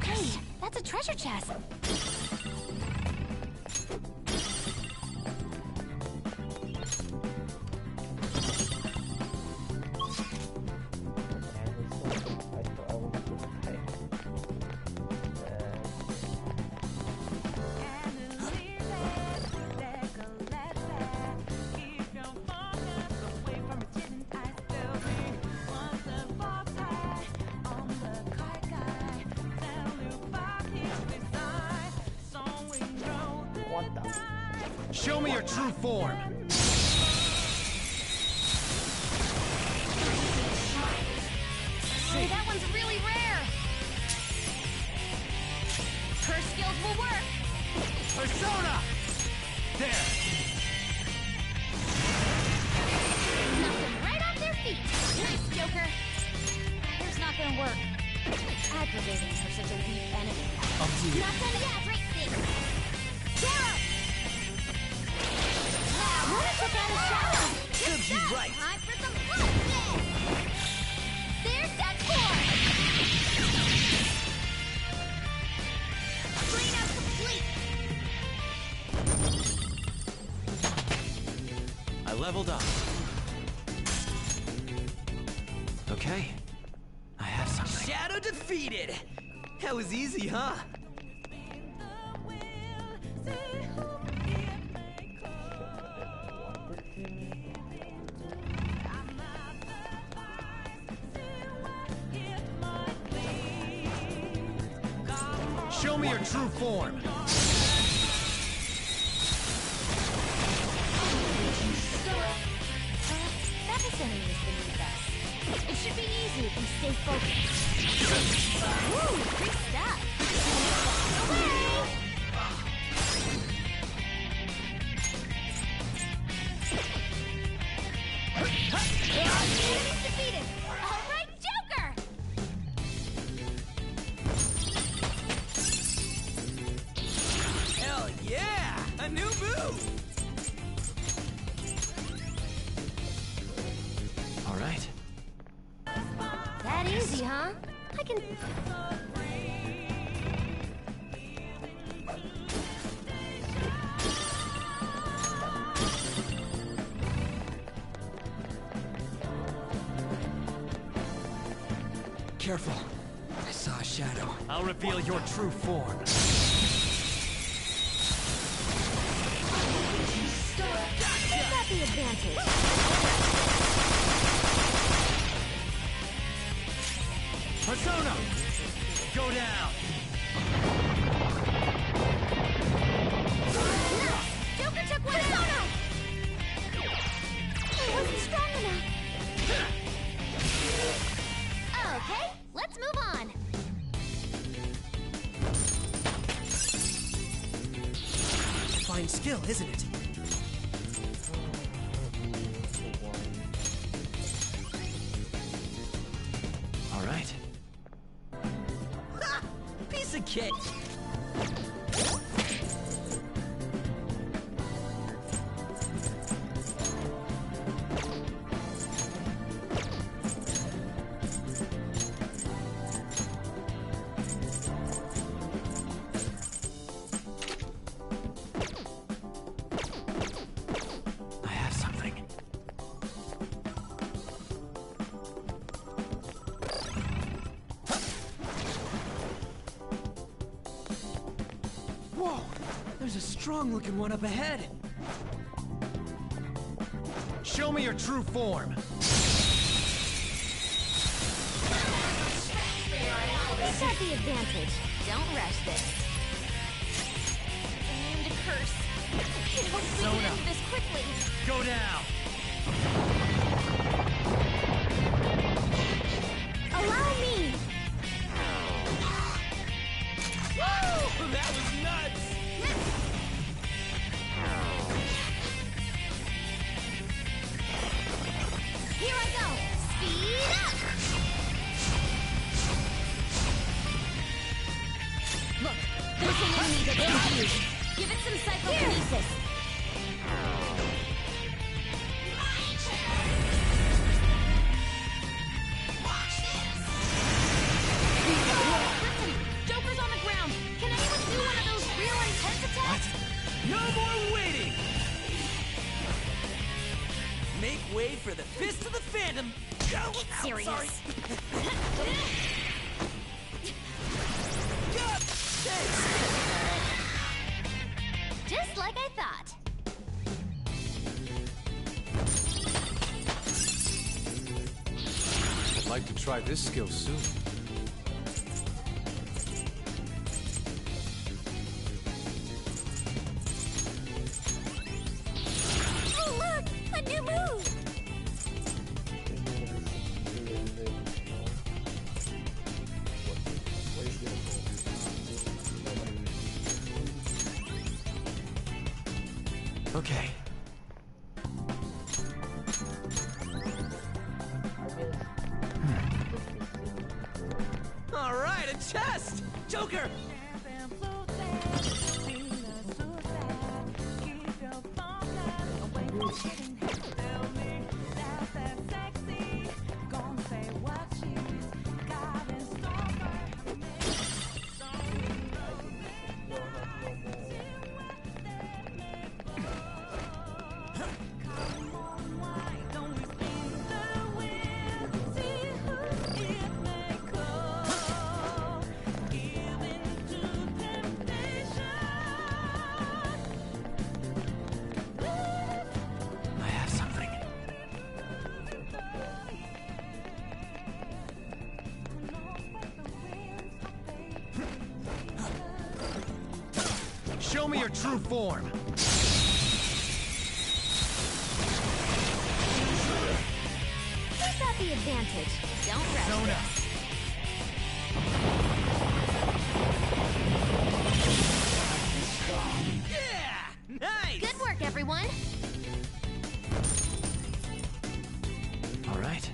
Hey, that's a treasure chest.
Show me your true form.
Oh, that one's really rare. Her skills will work.
Persona! There!
Knock them right off their feet. Nice, Joker. Here's not gonna work. aggravating for such a weak enemy.
Up to you.
Not done yet, right thing. Shadow! Now, wanna check out a shadow?
Serves you right.
Time for some bloodshed! There's that form! Cleanup complete!
I leveled up. Okay. I have something.
Shadow defeated! That was easy, huh?
Show me your true form.
That is enemy is beneath us. It should be easy if we stay focused. Woo! Great stuff! Away! Enemy's defeated! Alright, Joker!
Hell yeah! A new move!
All right.
That easy, huh? I can...
Careful. I saw a shadow.
I'll reveal your true form.
You've got the advantage.
Persona! Go down!
Joker took one Persona! It wasn't strong enough. Okay, let's move on.
Fine skill, isn't it?
All right.
Ha! Piece of cake!
I have something.
Whoa! There's a strong-looking one up ahead.
Show me your true form.
We've got the advantage. Don't rush this.
And a curse. I hope we can end this quickly.
Go down!
Allow me!
Woo! That was nuts!
Here I go! Speed up! Look, there's an enemy that can use. Give it some psychokinesis.
Listen, Joker's on the ground. Can anyone do one of those real intense attacks?
No more waiting! Make way for the Fist of the Phantom! Go!
Serious.
Sorry. God, thanks!
Just like I thought.
I'd like to try this skill soon.
Oh, look! A new move!
Okay.
All right, chest! Joker!
Show me your true form.
Keep at the advantage. Don't rest.
Zona.
Yeah! Nice!
Good work, everyone.
All right.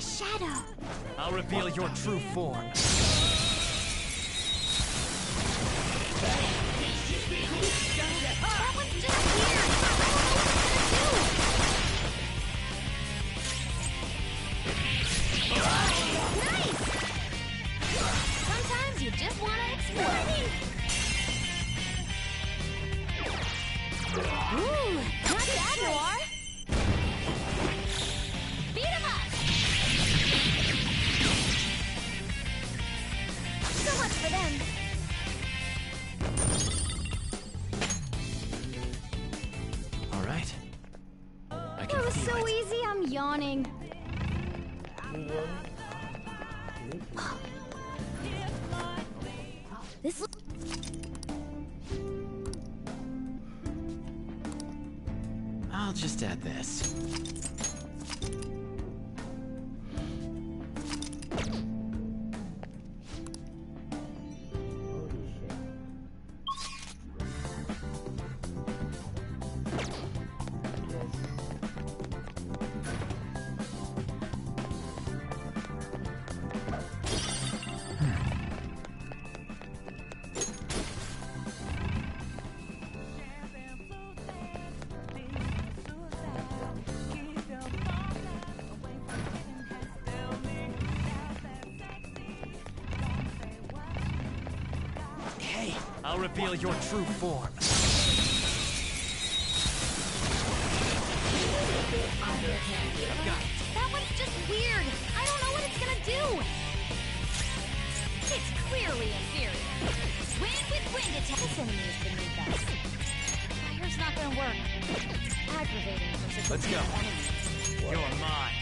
Shadow.
I'll reveal your true form.
That one's just weird. Nice! Sometimes you just want to explore. Ooh, not bad, Noir. Beat him up! So much for them.
All right. I
That
can
was
feel
so
it.
easy, I'm yawning. This looks...
I'll just add this.
I'll reveal your true form.
I've got it. That one's just weird. I don't know what it's gonna do. It's clearly inferior. Wind with wind attack. This enemy is beneath us. Fire's not gonna work. Aggravating for such
Let's
a
go.
enemy.
You're mine.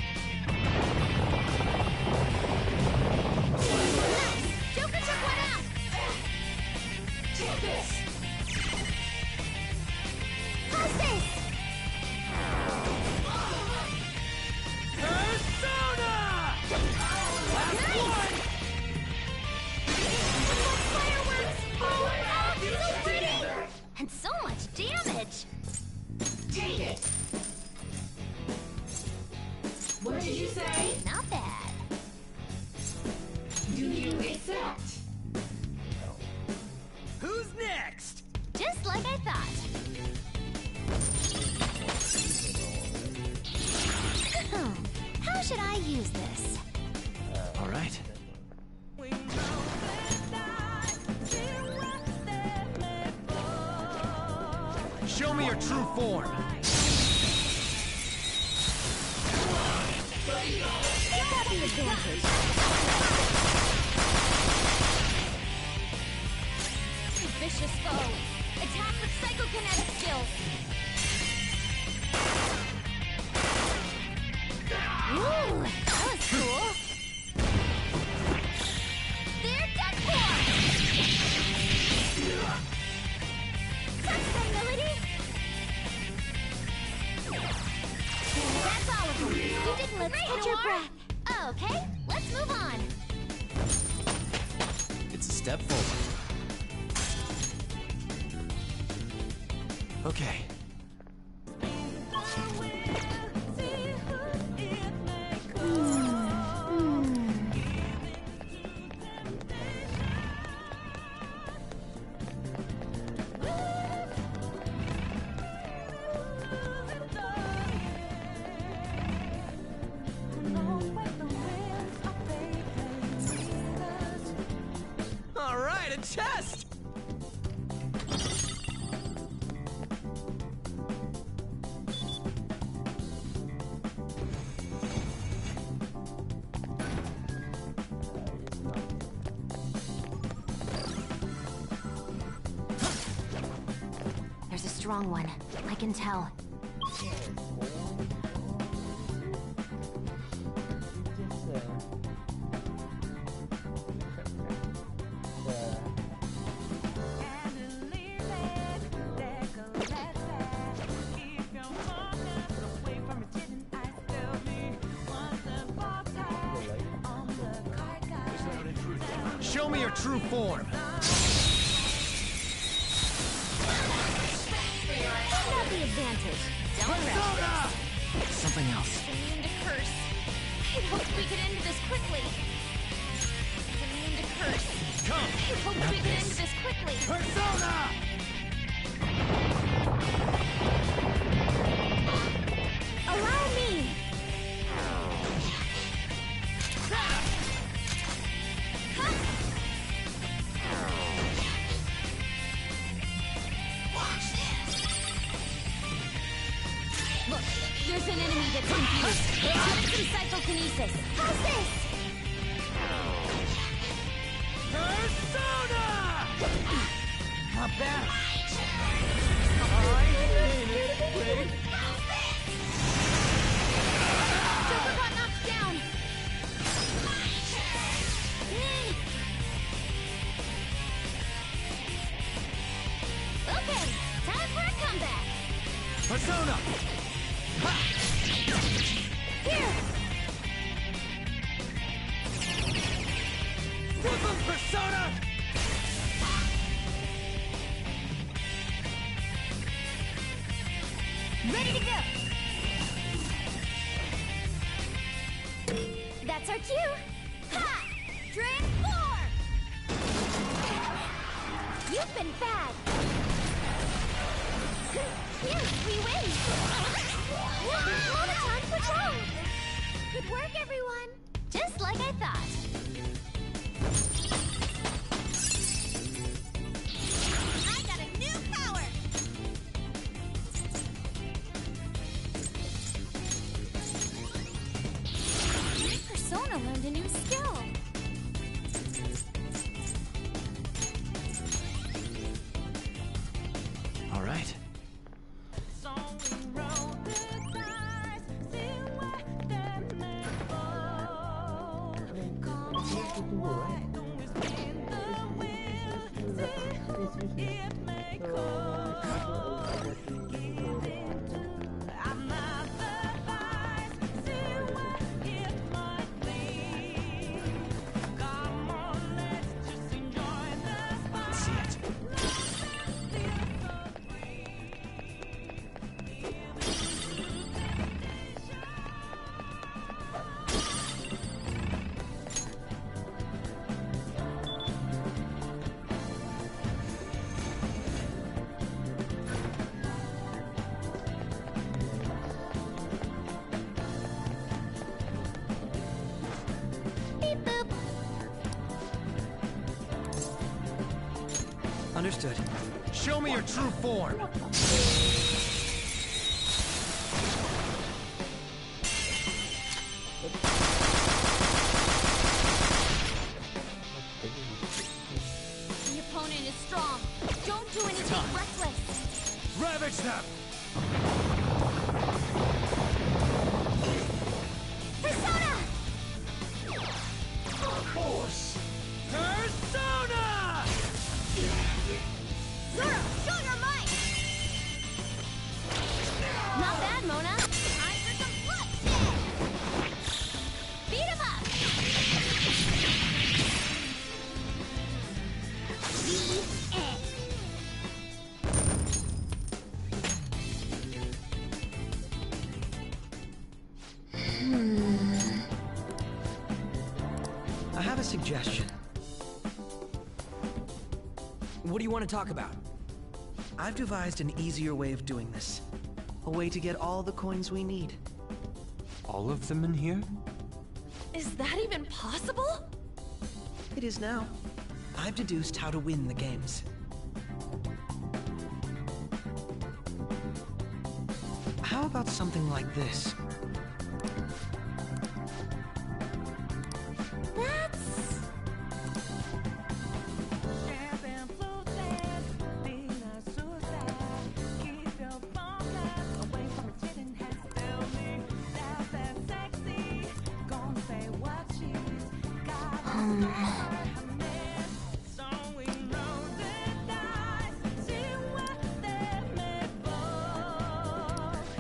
Nice! Joker took one out! Take this! Hostage!
Persona!
Nice! More fireworks! Oh, so pretty! And so much damage! Take it!
your true form!
You got the advantage. Vicious foe. Attack with psychokinetic skills. Ooh, that was cool. They're done for! Such humility! That's all of them. You didn't let catch your breath. Okay, let's move on.
It's a step forward.
Okay.
All right, a chest!
There's a strong one. I can tell.
Show me your true form!
Got the advantage. Don't rush.
Something else.
Immune to curse. I'd hoped we could end this quickly. Immune to curse.
Come!
I'd hoped we could end this quickly.
Persona!
Allow me. Look, there's an enemy that's confused. Try some psychokinesis. How's this?
Persona!
Not bad.
Joker got knocked down. Okay, time for a comeback.
Persona!
Here.
Rhythm Persona!
Ready to go. That's our cue. Ha! Transform! You've been bad. Here, we win. Monotone patrol. Good work, everyone. Just like I thought. I got a new power. My persona learned a new skill.
All right.
Understood.
Show me your true form! Sidestep!
Persona!
Force! Persona!
Zoro, show your might! Not bad, Mona. Time for some bloodshed! Beat him up! The end.
I have a suggestion.
What do you want to talk about?
I've devised an easier way of doing this. A way to get all the coins we need.
All of them in here?
Is that even possible?
It is now. I've deduced how to win the games. How about something like this?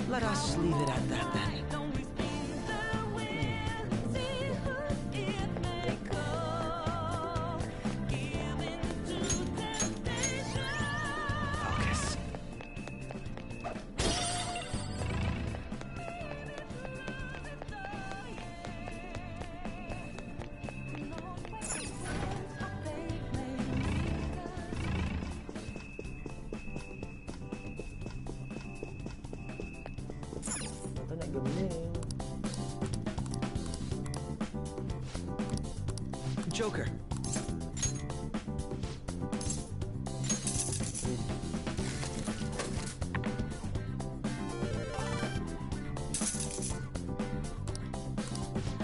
Let us leave it at that then. Focus.
Ito na galing.
Joker.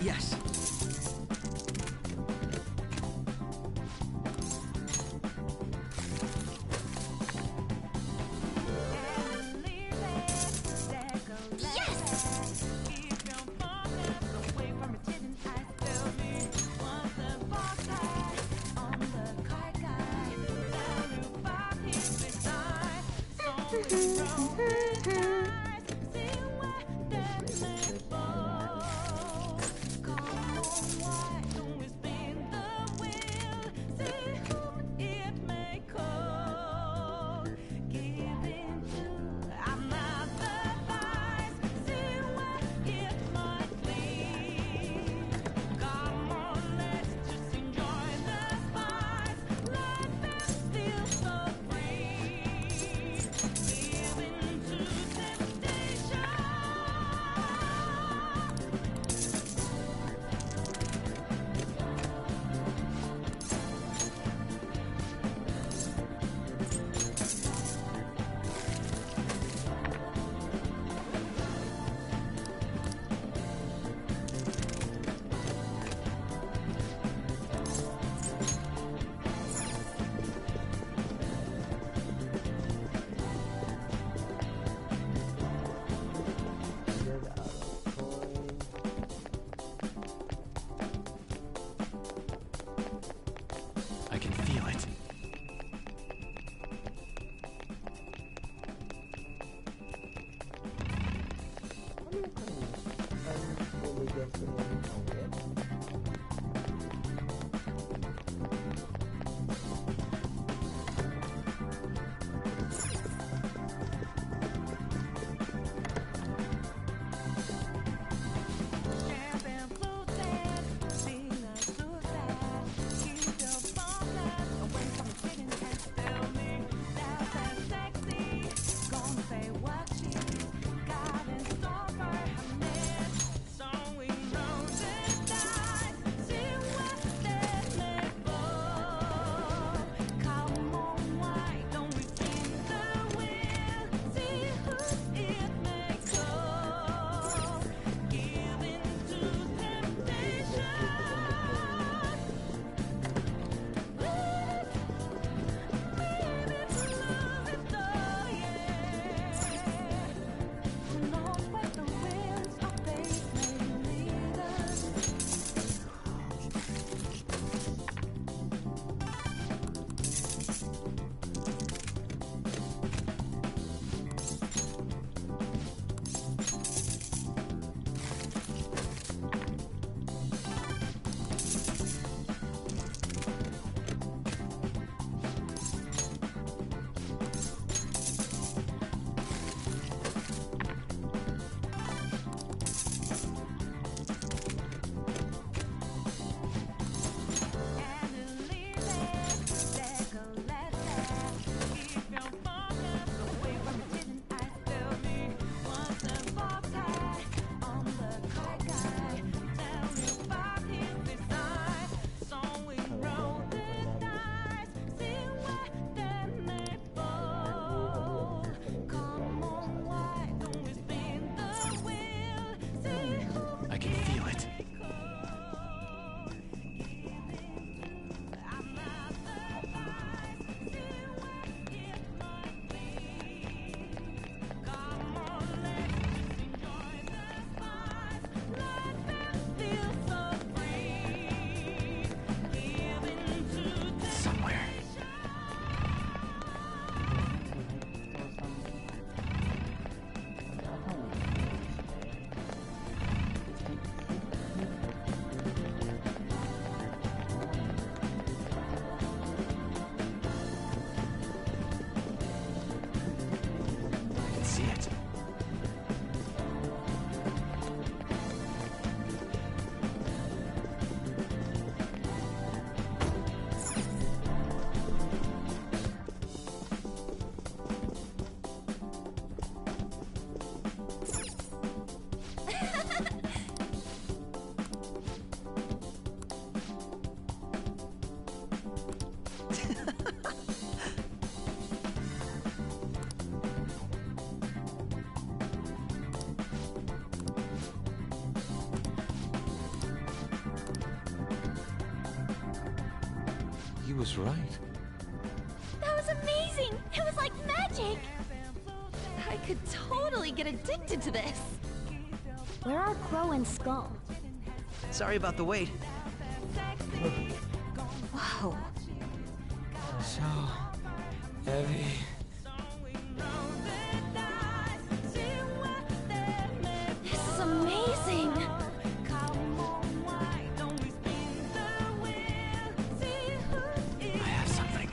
Yes.
I can feel it. He was right.
That was amazing! It was like magic!
I could totally get addicted to this.
Where are Crow and Skull?
Sorry about the wait.
Whoa.
So heavy.
This is amazing.
I have something.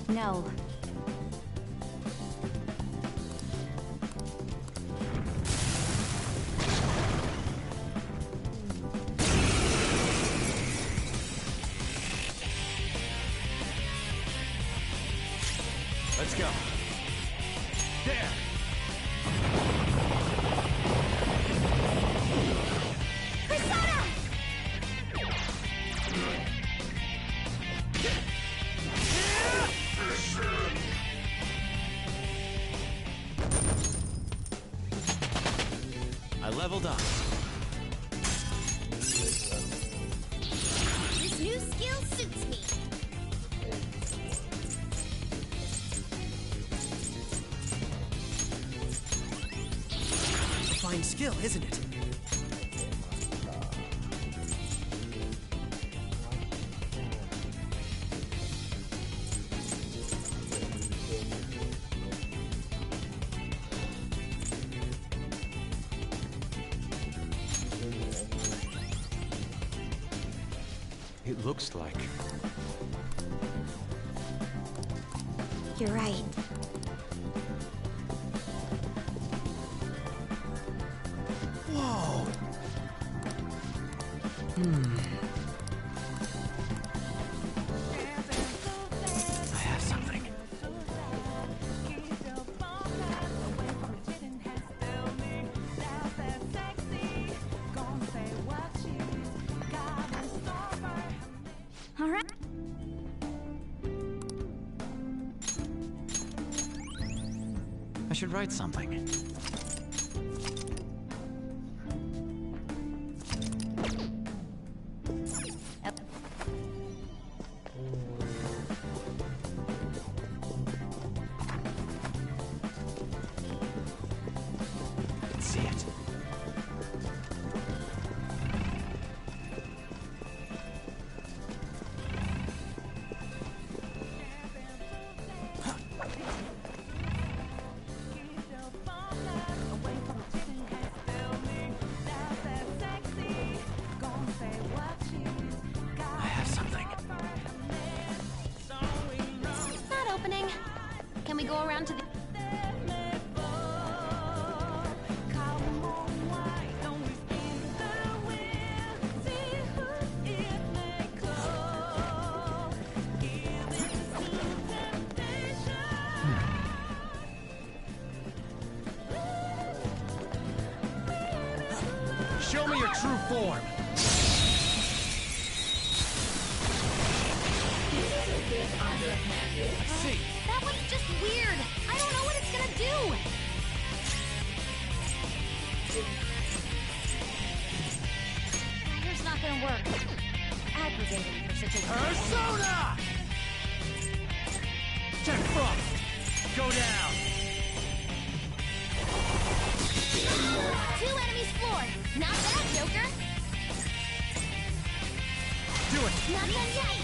No.
Let's go. There!
Persona!
I leveled up.
This new skill suits me.
Fine skill, isn't it?
It looks like.
You're right.
Whoa!
I have something.
All right.
I should write something. Let's see it. I have something.
Not opening. Can we go around to the...
Show me your true form.
See. That one's just weird. I don't know what it's gonna do. Here's not gonna work. Aggravating for such a...
Persona! Check Frost. Go down.
2 enemies floored. Not bad, Joker.
Do it.
Not done yet.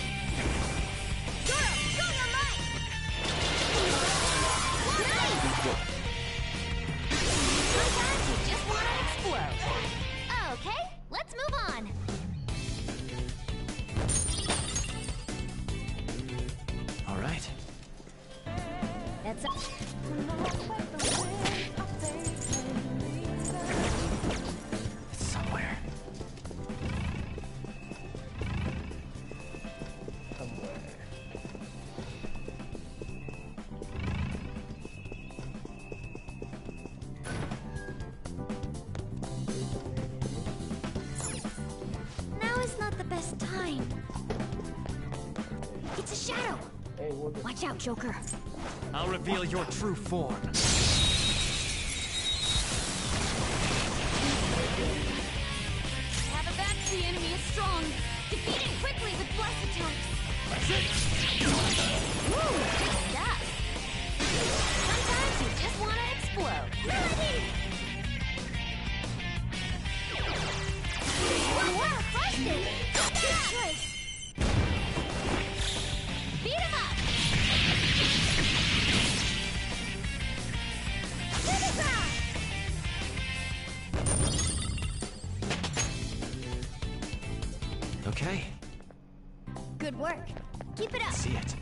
Goro, go your might. Nice. Sometimes you just want to explode. Okay, let's move on.
All right.
That's
It's somewhere.
Shadow!
Hey, what the...
Watch out, Joker.
I'll reveal your true form.
I have a bet the enemy is strong. Defeat it quickly with blast attacks.
That's it!
Woo, good stuff. Sometimes you just want to explode. Melody! Wow, busted! Good choice. Beat him up! To the ground!
Okay,
Good work. Keep it up.
see it.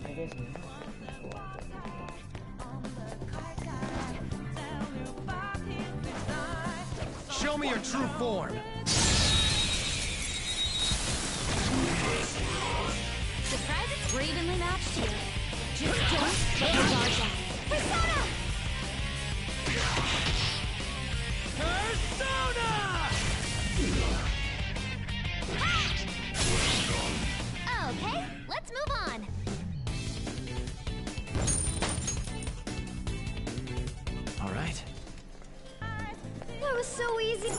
I guess
Show me your true form.
Surprise, it's evenly matched here. Just don't let your guard down. Persona! Okay, let's move on.
All right,
That was so easy.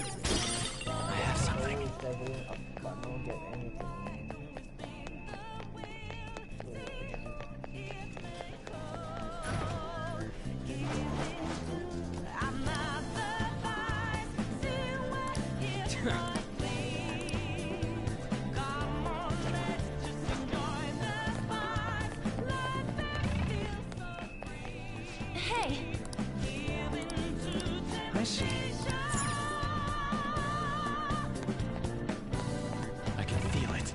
I have something.
leveling up, but don't get anything.
Hey,
I see.
I can feel it.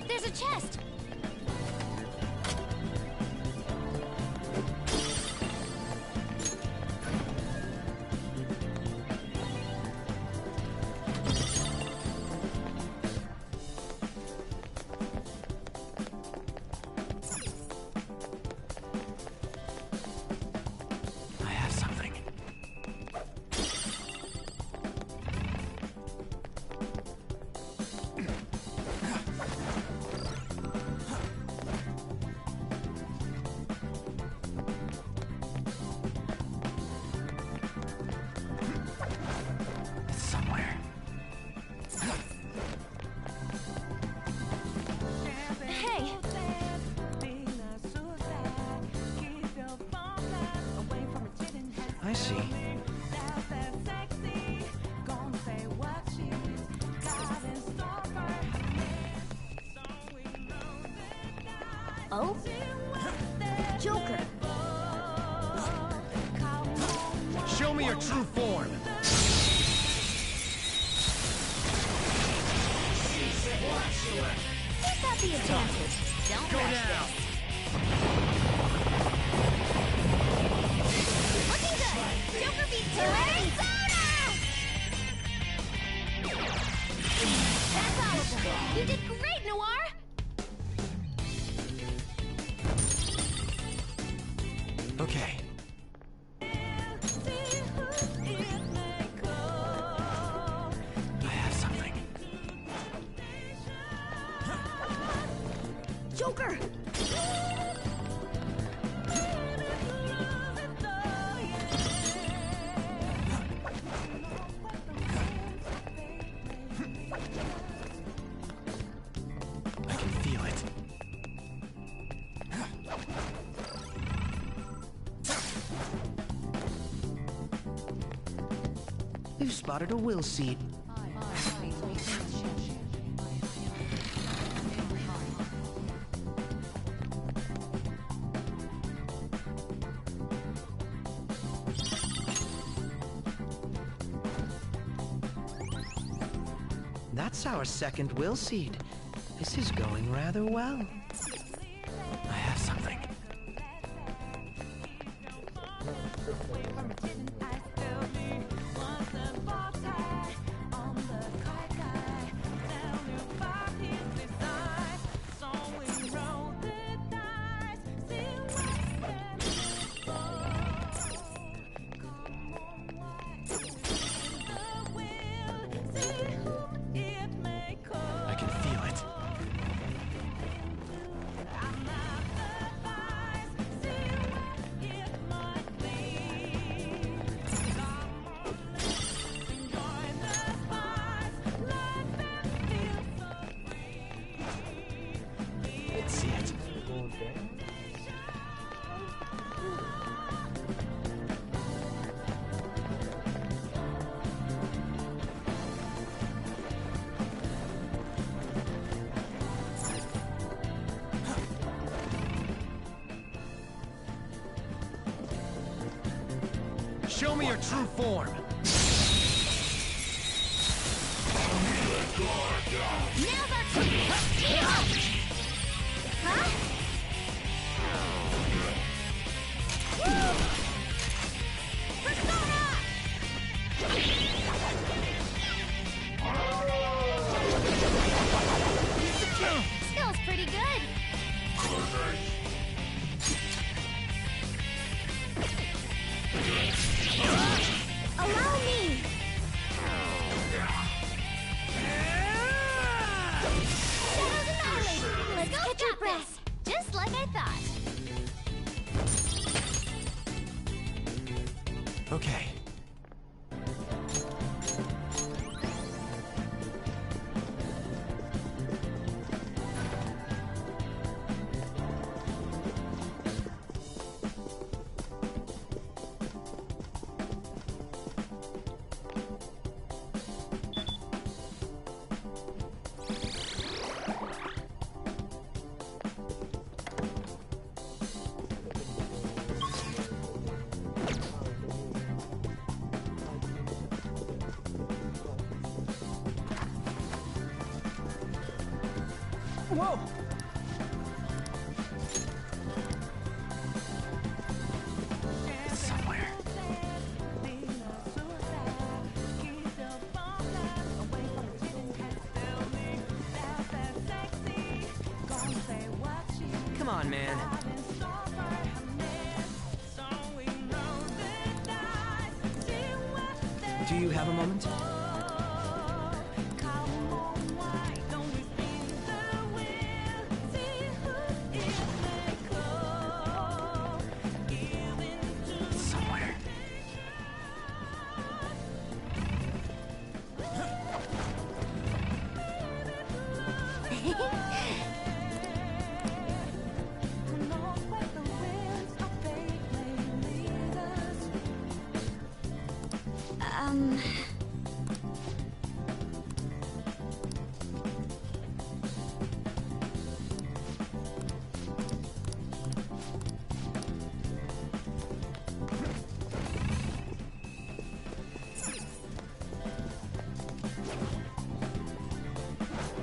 There's a chest.
I have something. It's somewhere.
hey.
I see.
Oh? Joker.
Show me your true form.
Who's got the advantage?
Don't
Go
rush
down.
this. Looking good. Joker beat Persona! That's all of them. You did great, Noir!
Okay. I have something.
Joker!
I can feel it.
We've spotted a will seed. That's our second will seed. This is going rather well.
I have something.
Show me your true form.
Now's our chance! Huh? Woo! Persona! Skill's pretty good. Allow me! Shadows annihilate! Let's catch our breath! Just like I thought.
Okay. Whoa! It's somewhere.
Come on, man. Do you have a moment?
Somewhere.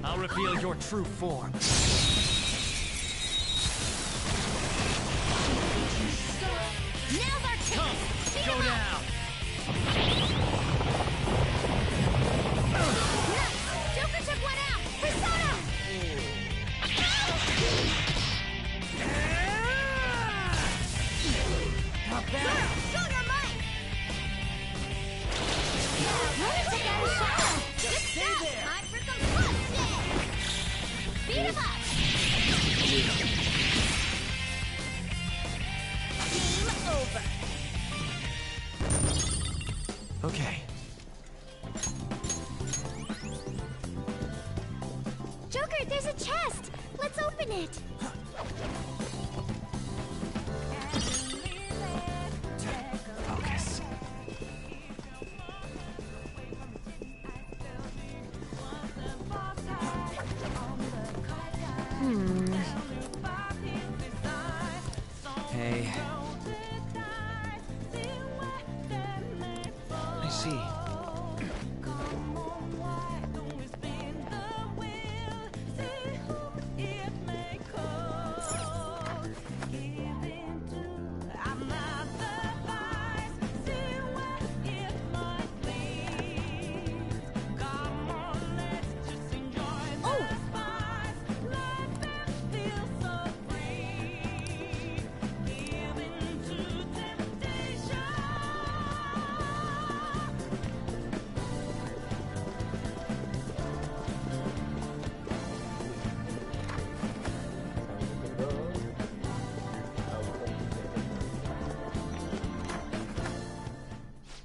I'll reveal your true form.
Now's our chance! Beat
Go
'em up!
down!
Nice! Joker took one out! Persona!
Not bad.
Show your might! Wanna check out his shadow? Good stuff! Time for some fun today! Beat him up! Game over!
Okay.
Joker, there's a chest! Let's open it!
Focus.
Hey. I see.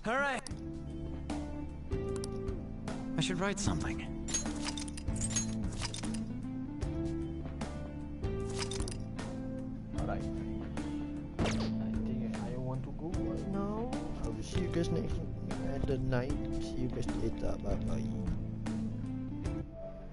All right. I should write something.
Alright. I think I want to go right now. I will see you guys next at the night. See you guys later. Bye bye.